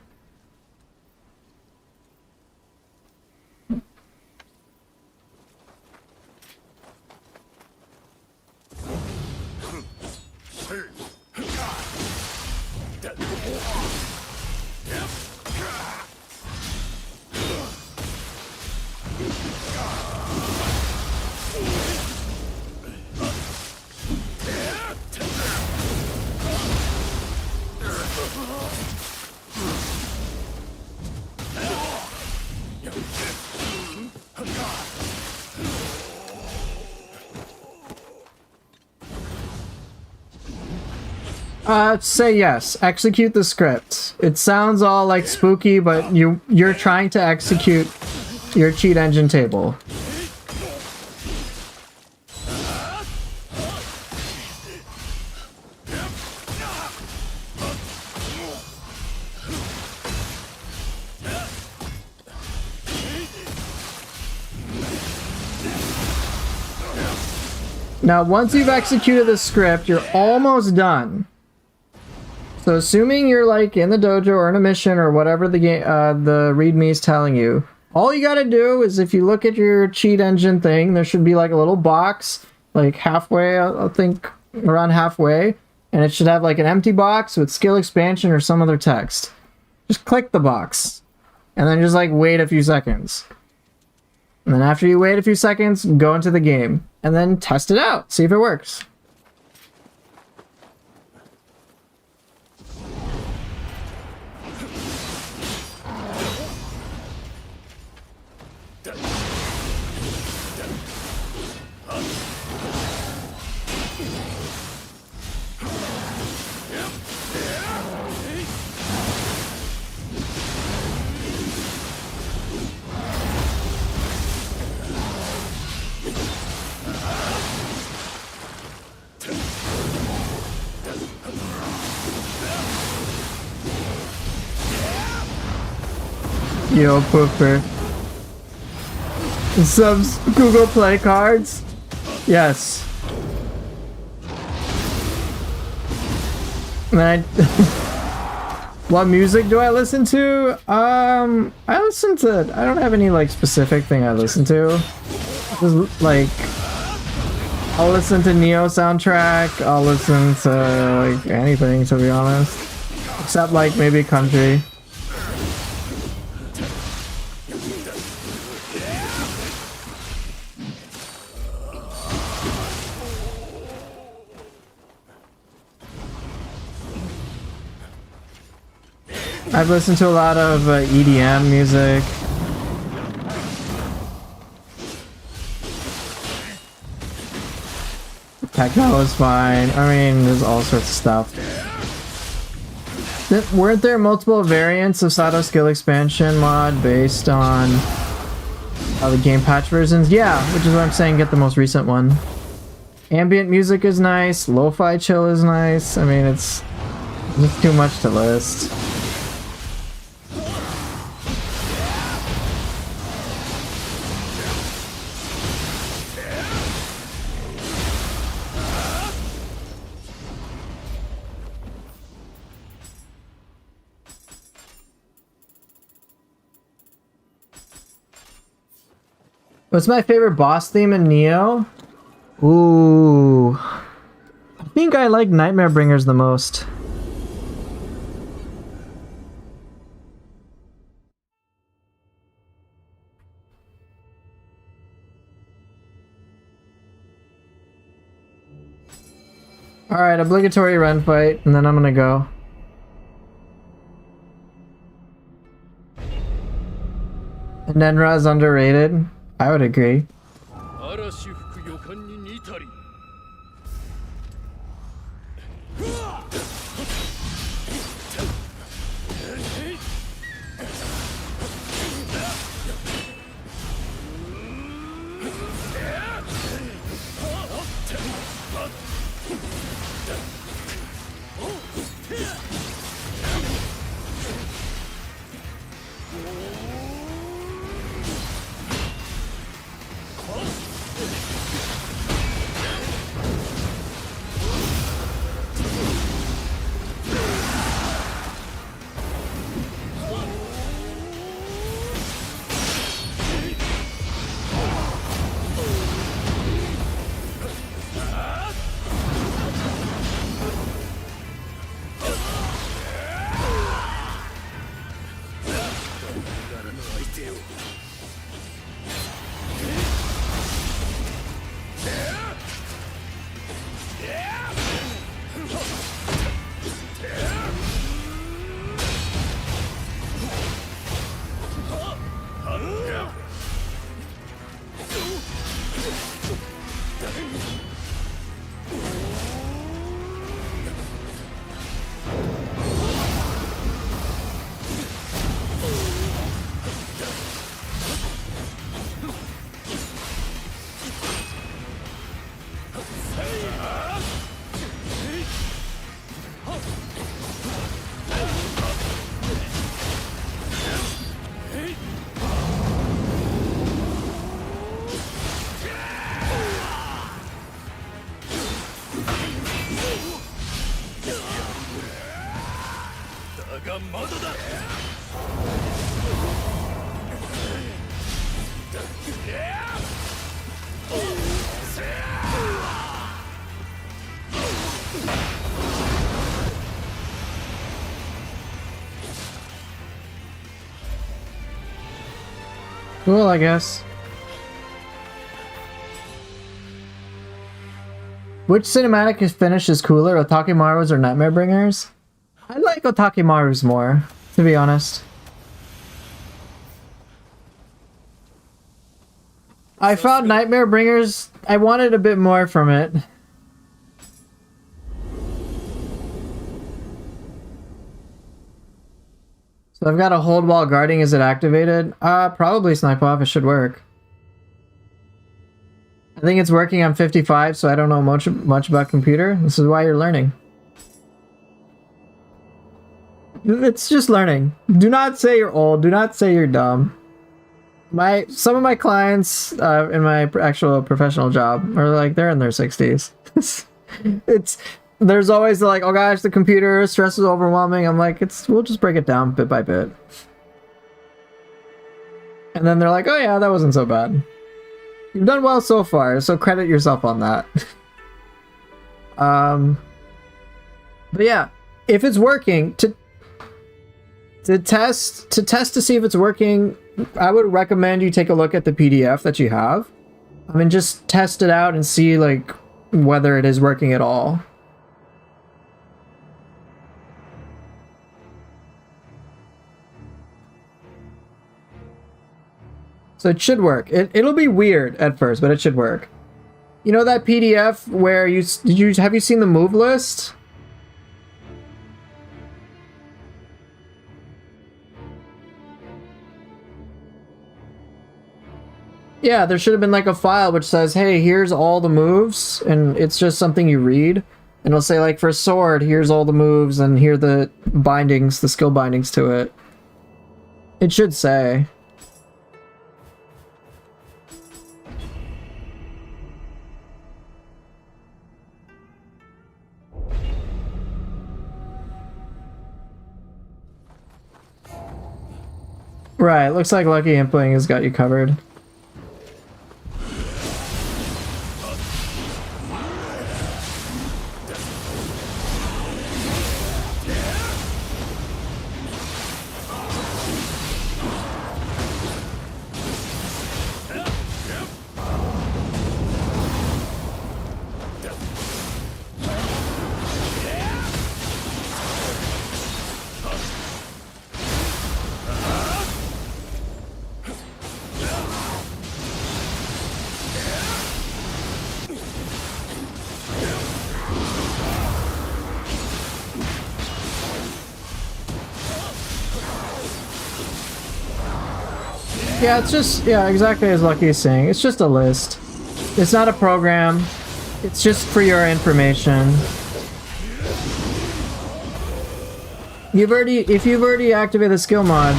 Speaker 1: Say yes. Execute the script. It sounds all like spooky, but you're trying to execute your cheat engine table. Now, once you've executed the script, you're almost done. So assuming you're like in the dojo or in a mission or whatever the game, the README is telling you, all you gotta do is if you look at your cheat engine thing, there should be like a little box, like halfway, I think around halfway, and it should have like an empty box with skill expansion or some other text. Just click the box, and then just like wait a few seconds. And then after you wait a few seconds, go into the game, and then test it out, see if it works. Yo, Pooper. Some Google Play cards? Yes. What music do I listen to? I listen to, I don't have any like specific thing I listen to. Just like, I'll listen to Nioh soundtrack, I'll listen to like anything, to be honest. Except like maybe country. I've listened to a lot of EDM music. Techno is fine. I mean, there's all sorts of stuff. Weren't there multiple variants of Sato Skill Expansion mod based on the game patch versions? Yeah, which is what I'm saying, get the most recent one. Ambient music is nice. Lo-fi chill is nice. I mean, it's just too much to list. What's my favorite boss theme in Nioh? Ooh. I think I like Nightmare Bringers the most. Alright, obligatory run fight, and then I'm gonna go. Nenra is underrated. I would agree. Cool, I guess. Which cinematic finish is cooler, Otakimaru's or Nightmare Bringers? I like Otakimaru's more, to be honest. I found Nightmare Bringers, I wanted a bit more from it. So I've got a hold while guarding, is it activated? Probably snipe off, it should work. I think it's working on 55, so I don't know much about computer. This is why you're learning. It's just learning. Do not say you're old, do not say you're dumb. Some of my clients in my actual professional job are like, they're in their 60s. There's always like, oh gosh, the computer stress is overwhelming. I'm like, we'll just break it down bit by bit. And then they're like, oh yeah, that wasn't so bad. You've done well so far, so credit yourself on that. But yeah, if it's working, to test to see if it's working, I would recommend you take a look at the PDF that you have. I mean, just test it out and see like whether it is working at all. So it should work. It'll be weird at first, but it should work. You know that PDF where have you seen the move list? Yeah, there should have been like a file which says, hey, here's all the moves, and it's just something you read. And it'll say like, for sword, here's all the moves, and here are the bindings, the skill bindings to it. It should say. Right, looks like Lucky Impling has got you covered. Yeah, it's just, yeah, exactly as Lucky is saying. It's just a list. It's not a program. It's just for your information. If you've already activated the skill mod,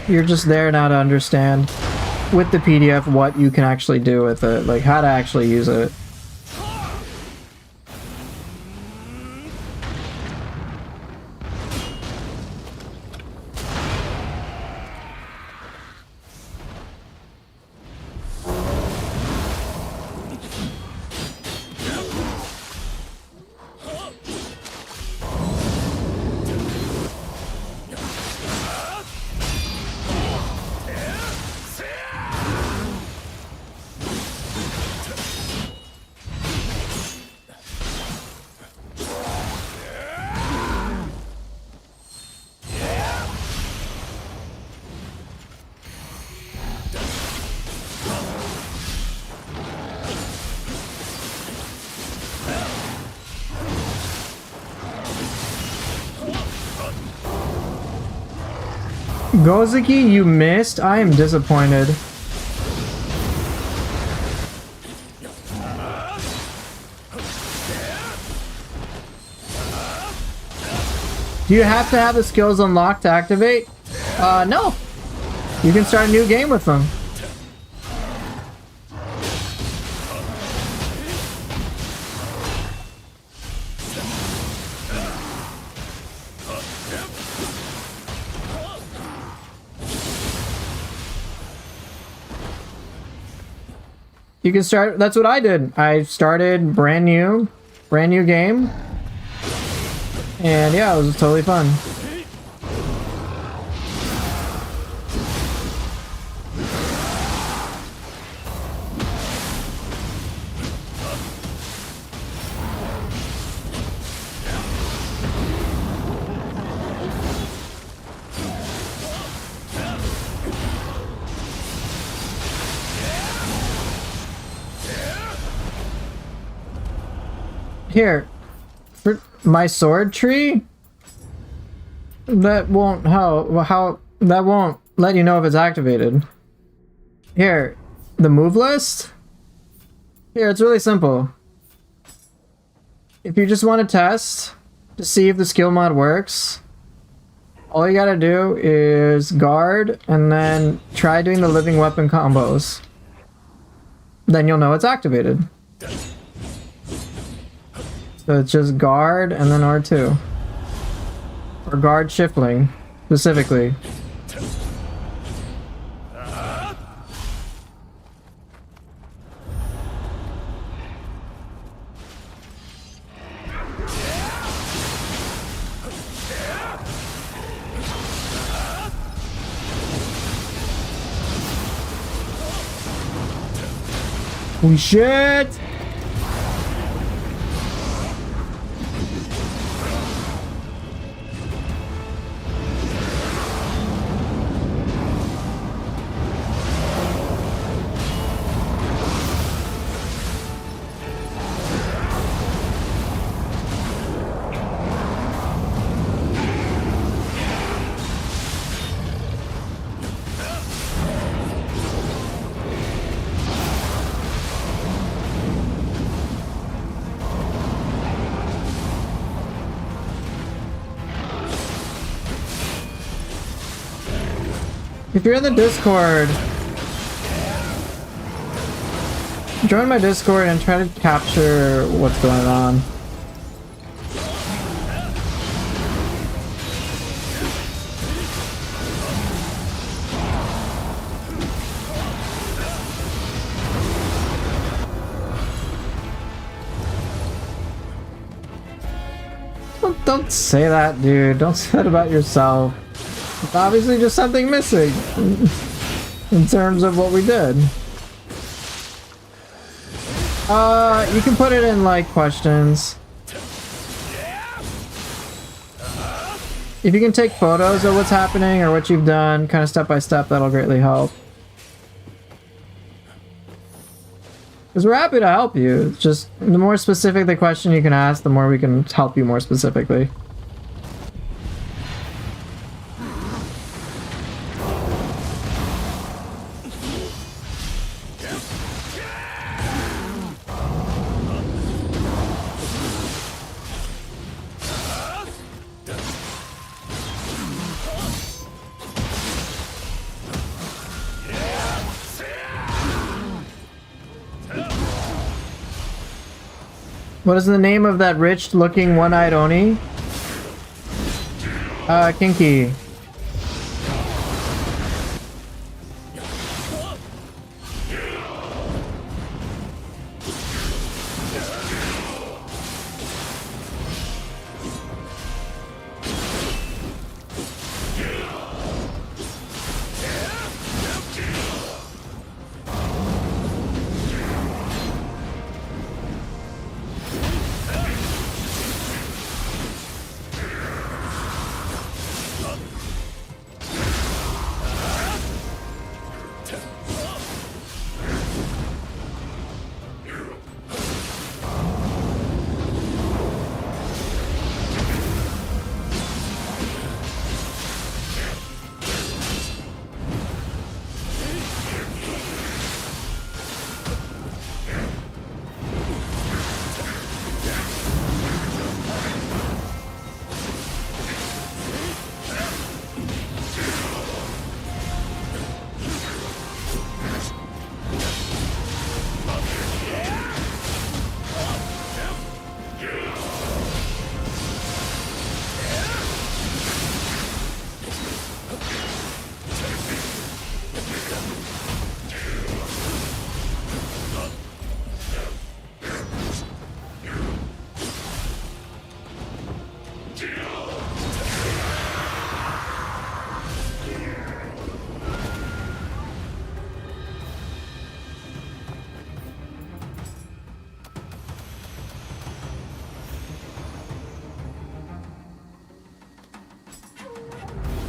Speaker 1: you're just there now to understand with the PDF what you can actually do with it, like how to actually use it. Gozuki, you missed? I am disappointed. Do you have to have the skills unlocked to activate? No. You can start a new game with them. You can start, that's what I did. I started brand new game. And yeah, it was totally fun. Here, for my sword tree, that won't that won't let you know if it's activated. Here, the move list. Here, it's really simple. If you just want to test to see if the skill mod works, all you gotta do is guard and then try doing the living weapon combos. Then you'll know it's activated. So it's just guard and then R2. Or guard shiftling, specifically. Holy shit! If you're in the Discord, join my Discord and try to capture what's going on. Don't say that, dude. Don't say that about yourself. It's obviously just something missing in terms of what we did. You can put it in like questions. If you can take photos of what's happening or what you've done, kind of step by step, that'll greatly help. Because we're happy to help you. It's just the more specific the question you can ask, the more we can help you more specifically. What is the name of that rich-looking one-eyed Oni? Kinky.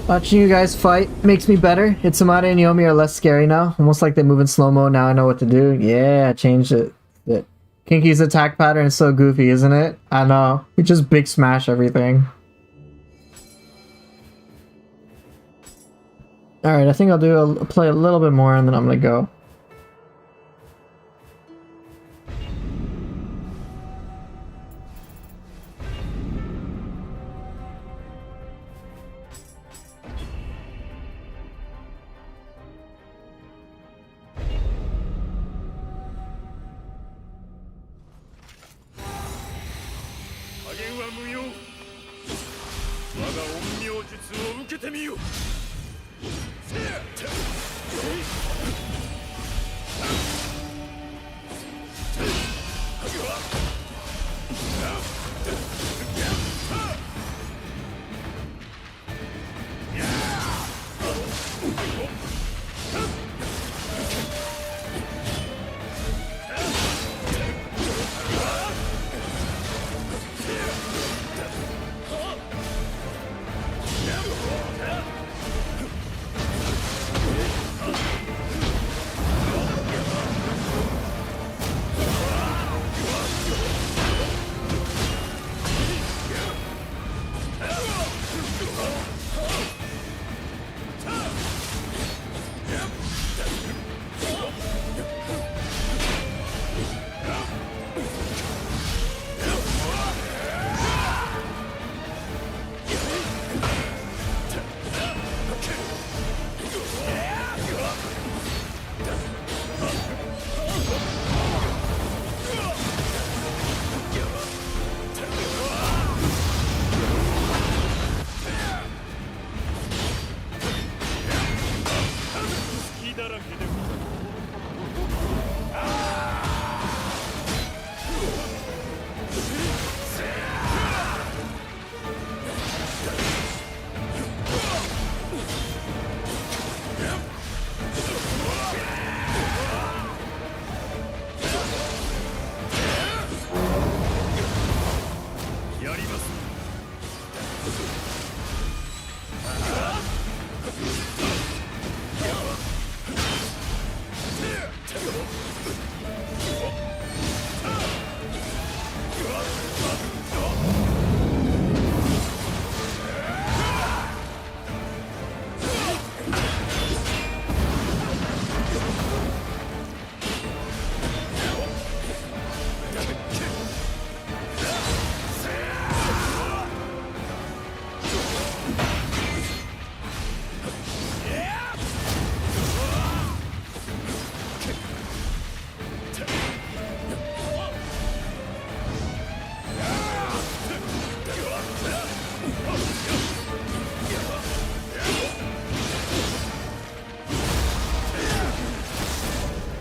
Speaker 1: Watching you guys fight makes me better. Hitsamada and Yomi are less scary now. Almost like they move in slow-mo. Now I know what to do. Yeah, I changed it. Kinky's attack pattern is so goofy, isn't it? I know. We just big smash everything. Alright, I think I'll play a little bit more and then I'm gonna go.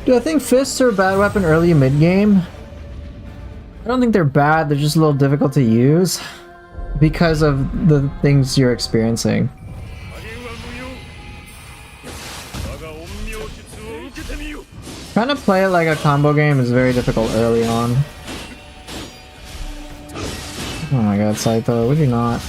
Speaker 1: Do I think fists are a bad weapon early mid-game? I don't think they're bad, they're just a little difficult to use because of the things you're experiencing. Trying to play it like a combo game is very difficult early on. Oh my god, Saito, would you not?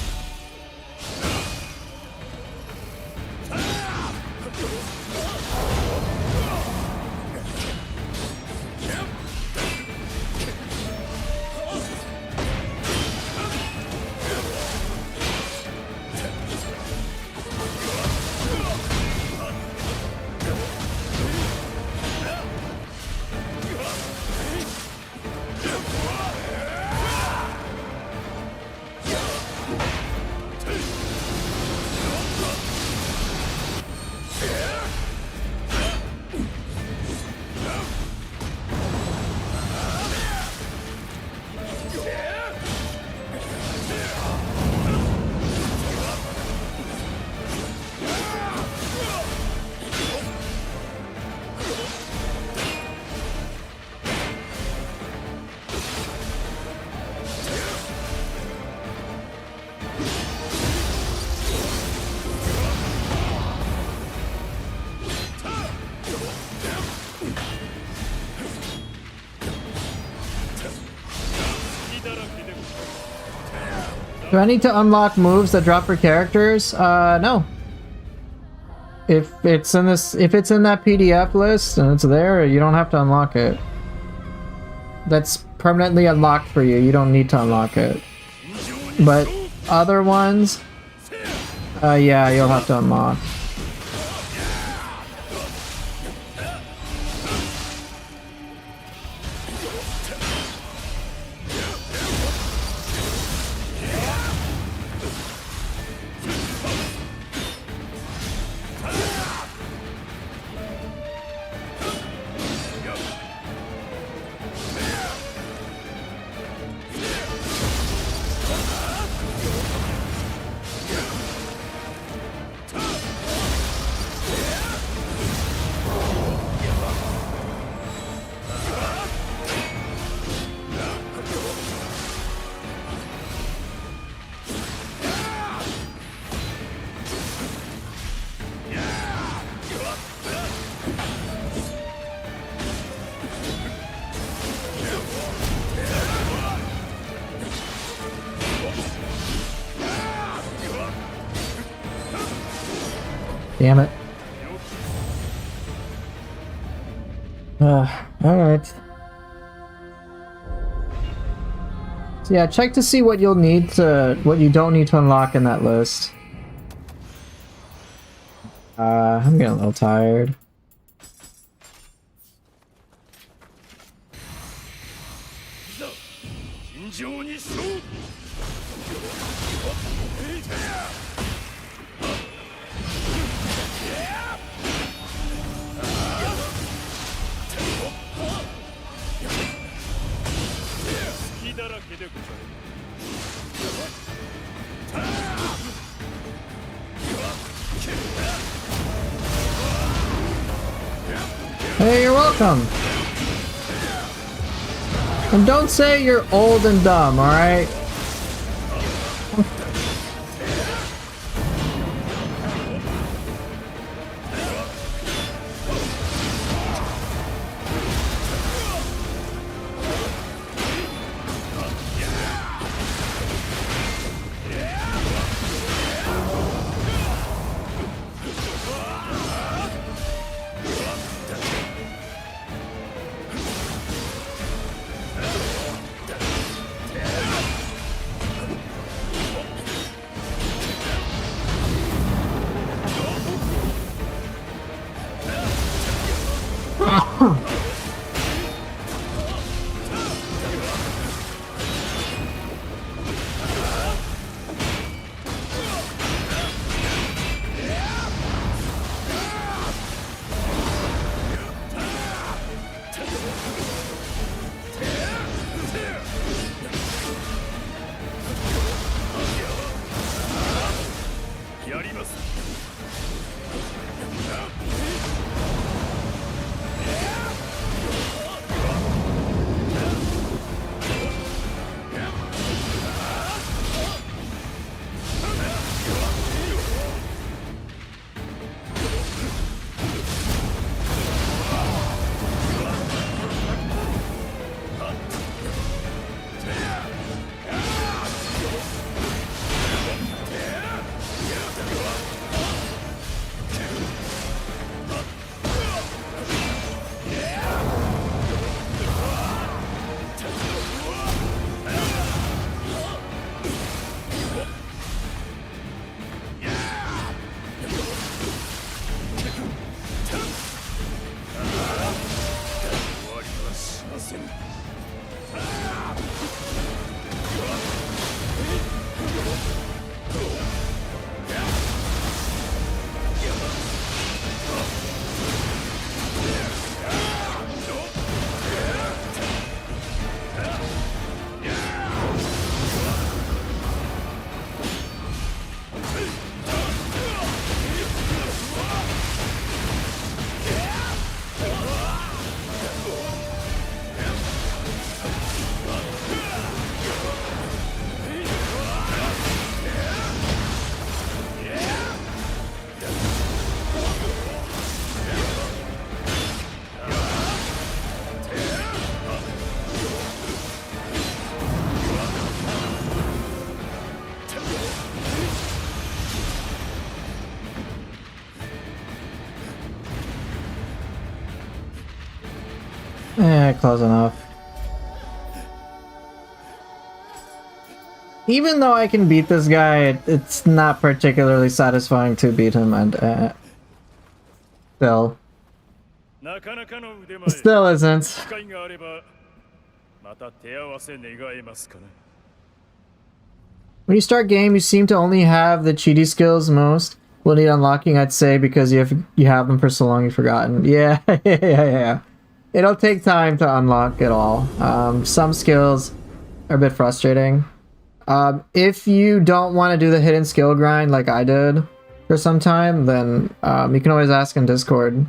Speaker 1: Do I need to unlock moves that drop for characters? No. If it's in that PDF list and it's there, you don't have to unlock it. That's permanently unlocked for you. You don't need to unlock it. But other ones, yeah, you'll have to unlock. Damn it. Alright. So yeah, check to see what you'll need to, what you don't need to unlock in that list. I'm getting a little tired. Hey, you're welcome. And don't say you're old and dumb, alright? Close enough. Even though I can beat this guy, it's not particularly satisfying to beat him, and still isn't. When you start game, you seem to only have the cheaty skills most. Will need unlocking, I'd say, because you have them for so long you've forgotten. Yeah, yeah. It'll take time to unlock it all. Some skills are a bit frustrating. If you don't want to do the hidden skill grind like I did for some time, then you can always ask in Discord.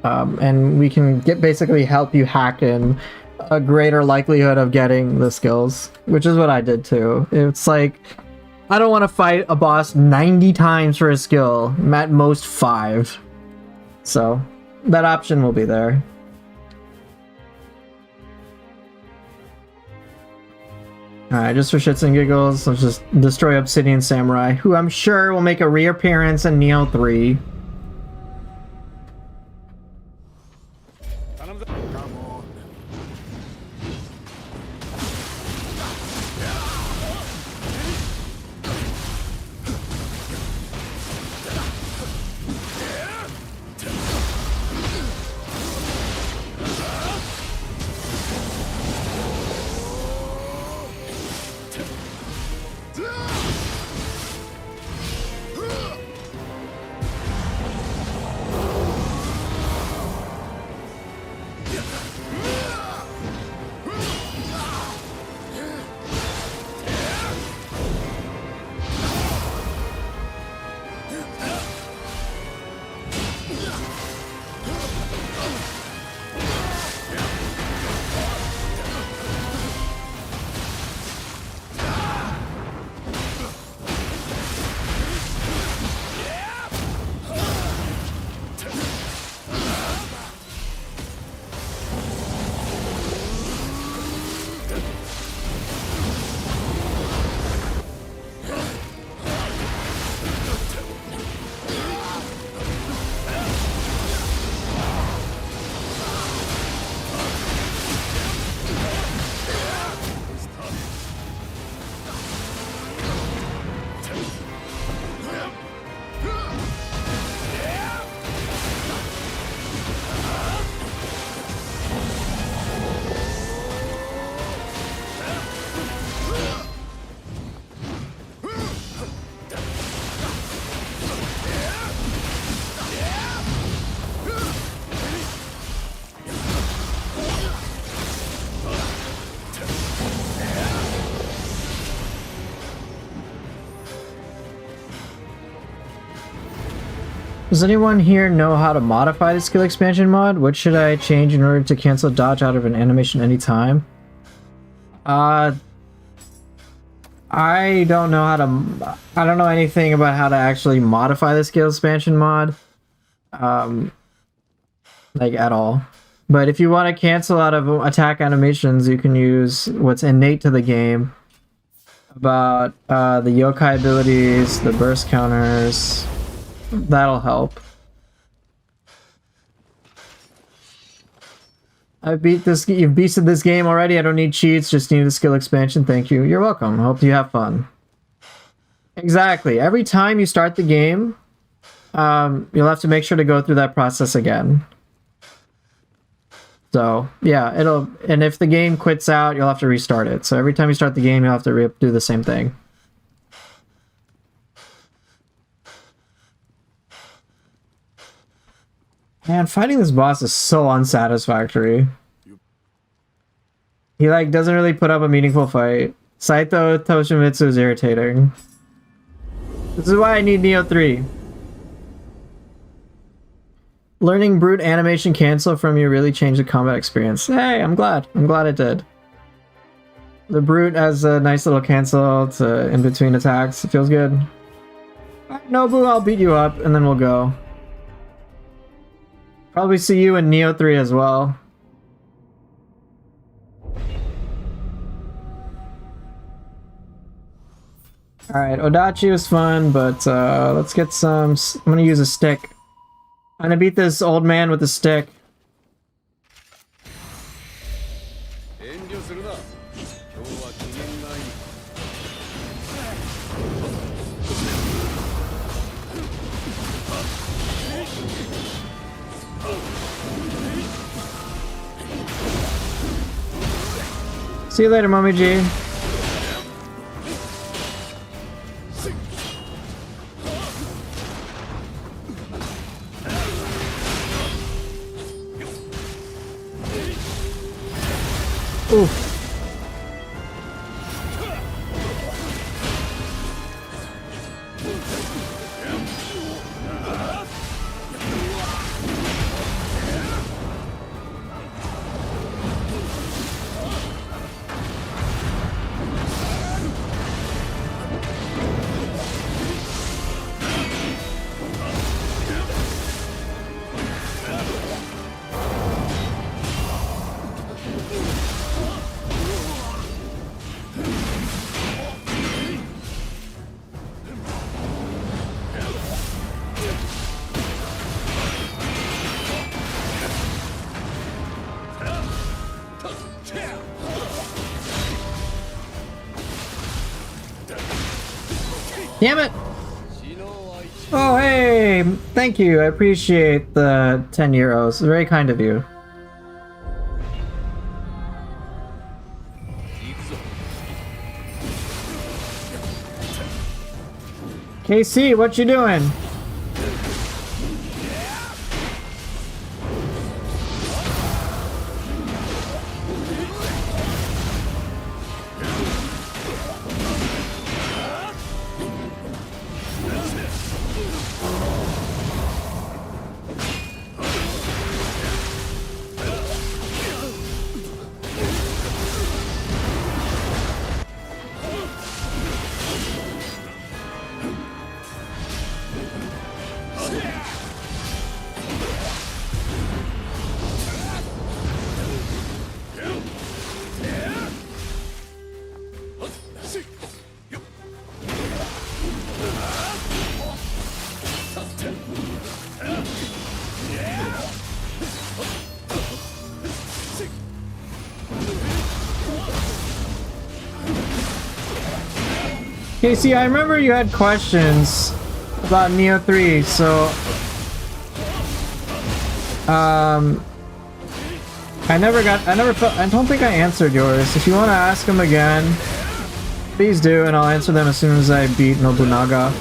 Speaker 1: And we can basically help you hack in a greater likelihood of getting the skills, which is what I did too. It's like, I don't want to fight a boss 90 times for a skill, at most 5. So that option will be there. Alright, just for shits and giggles, let's just destroy Obsidian Samurai, who I'm sure will make a reappearance in Nioh 3. Does anyone here know how to modify the skill expansion mod? What should I change in order to cancel dodge out of an animation anytime? I don't know how to... I don't know anything about how to actually modify the skill expansion mod. Like, at all. But if you want to cancel out of attack animations, you can use what's innate to the game. About the yokai abilities, the burst counters... That'll help. I've beat this. You've beasted this game already. I don't need cheats. Just need the skill expansion. Thank you. You're welcome. Hope you have fun. Exactly. Every time you start the game, you'll have to make sure to go through that process again. So yeah, it'll. And if the game quits out, you'll have to restart it. So every time you start the game, you'll have to do the same thing. Man, fighting this boss is so unsatisfactory. He, like, doesn't really put up a meaningful fight. Saito Toshimitsu is irritating. This is why I need Nioh 3. Learning brute animation cancel from you really changed the combat experience. Hey, I'm glad. I'm glad it did. The brute has a nice little cancel to in between attacks. It feels good. Alright, Nobu, I'll beat you up, and then we'll go. Probably see you in Nioh 3 as well. Alright, Odachi was fun, but let's get some... I'm gonna use a stick. I'm gonna beat this old man with a stick. See you later, Mommy G. Oof. Damn it! Oh, hey! Thank you. I appreciate the 10 euros. Very kind of you. KC, what you doing? Casey, I remember you had questions about Nioh 3, so I don't think I answered yours. If you want to ask them again, please do, and I'll answer them as soon as I beat Nobunaga.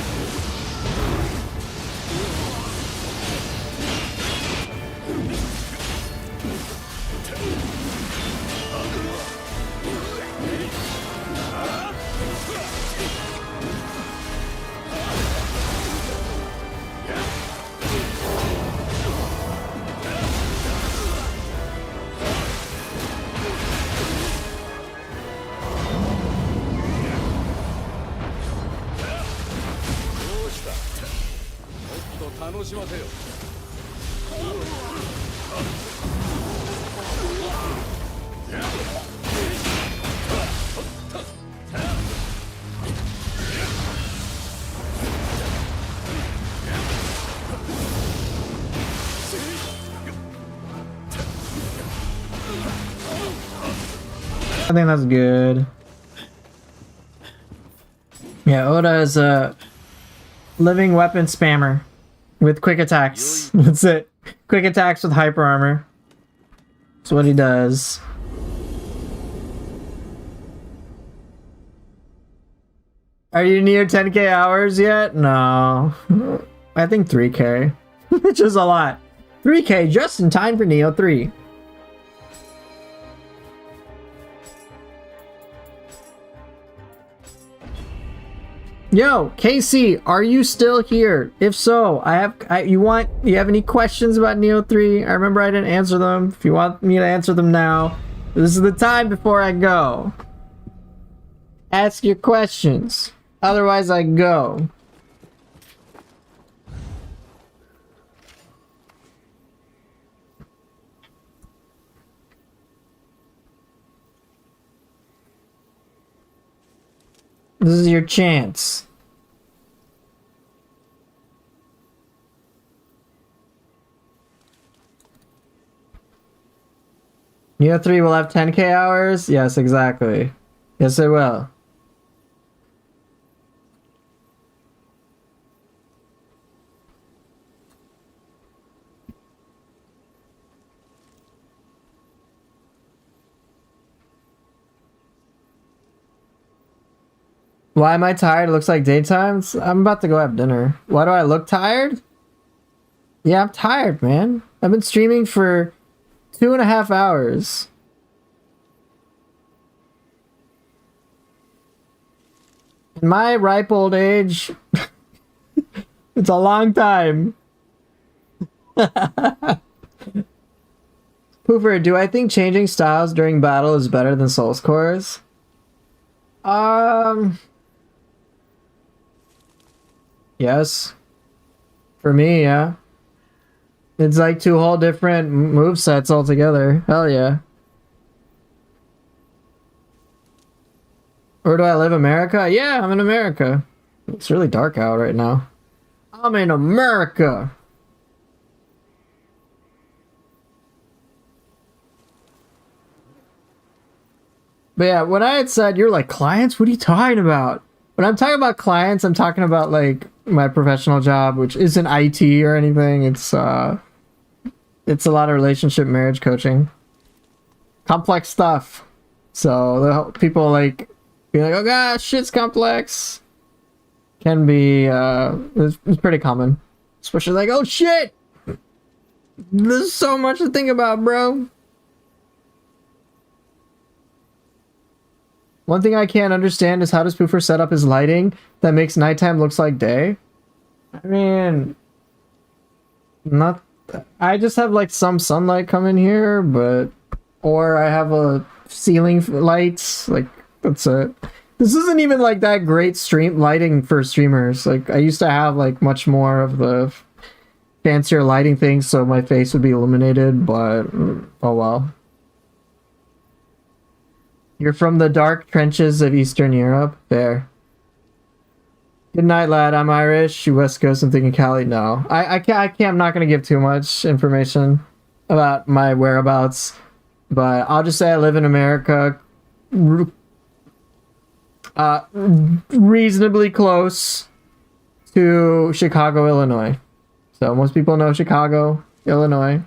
Speaker 1: I think that's good. Yeah, Oda is a living weapon spammer with quick attacks. That's it. Quick attacks with hyper armor. That's what he does. Are you near 10k hours yet? No. I think 3k. Which is a lot. 3k just in time for Nioh 3. Yo, KC, are you still here? If so, you have any questions about Nioh 3? I remember I didn't answer them. If you want me to answer them now, this is the time before I go. Ask your questions. Otherwise, I go. This is your chance. Nioh 3 will have 10k hours? Yes, exactly. Yes, it will. Why am I tired? It looks like daytime. I'm about to go have dinner. Why do I look tired? Yeah, I'm tired, man. I've been streaming for 2.5 hours. In my ripe old age, it's a long time. Pooper, do I think changing styles during battle is better than Soul's Cores? Yes. For me, yeah. It's like 2 whole different movesets altogether. Hell yeah. Where do I live? America? Yeah, I'm in America. It's really dark out right now. I'm in America. But yeah, when I had said, you're like, clients? What are you talking about? When I'm talking about clients, I'm talking about like my professional job, which isn't IT or anything. It's a lot of relationship marriage coaching. Complex stuff. So the people like being like, oh gosh, shit's complex. Can be it's pretty common. Especially like, oh shit! There's so much to think about, bro. One thing I can't understand is how does Poofer set up his lighting that makes nighttime looks like day? I mean, not. I just have like some sunlight come in here, but or I have a ceiling lights. Like that's it. This isn't even like that great stream lighting for streamers. Like I used to have like much more of the fancier lighting things, so my face would be illuminated. But oh well. You're from the dark trenches of Eastern Europe? There. Good night, lad. I'm Irish. You West Coast. I'm thinking Cali. No. I can't. I'm not going to give too much information about my whereabouts. But I'll just say I live in America. Reasonably close to Chicago, Illinois. So most people know Chicago, Illinois.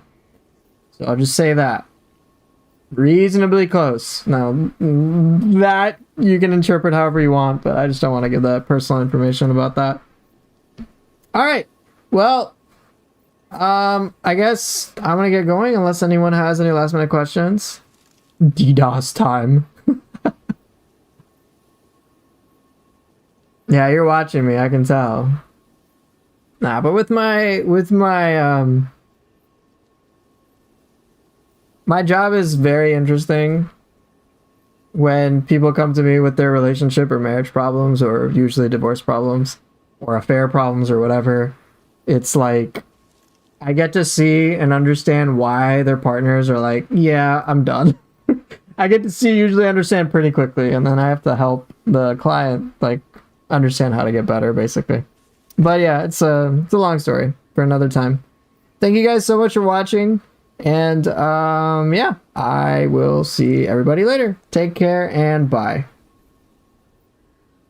Speaker 1: So I'll just say that. Reasonably close. Now, that you can interpret however you want, but I just don't want to give that personal information about that. Alright. Well, I guess I'm going to get going unless anyone has any last minute questions. DDoS time. Yeah, you're watching me, I can tell. Nah, but with my my job is very interesting when people come to me with their relationship or marriage problems, or usually divorce problems or affair problems or whatever. It's like I get to see and understand why their partners are like, yeah, I'm done. I get to usually understand pretty quickly, and then I have to help the client like understand how to get better, basically. But yeah, it's a long story for another time. Thank you guys so much for watching. And yeah, I will see everybody later. Take care and bye.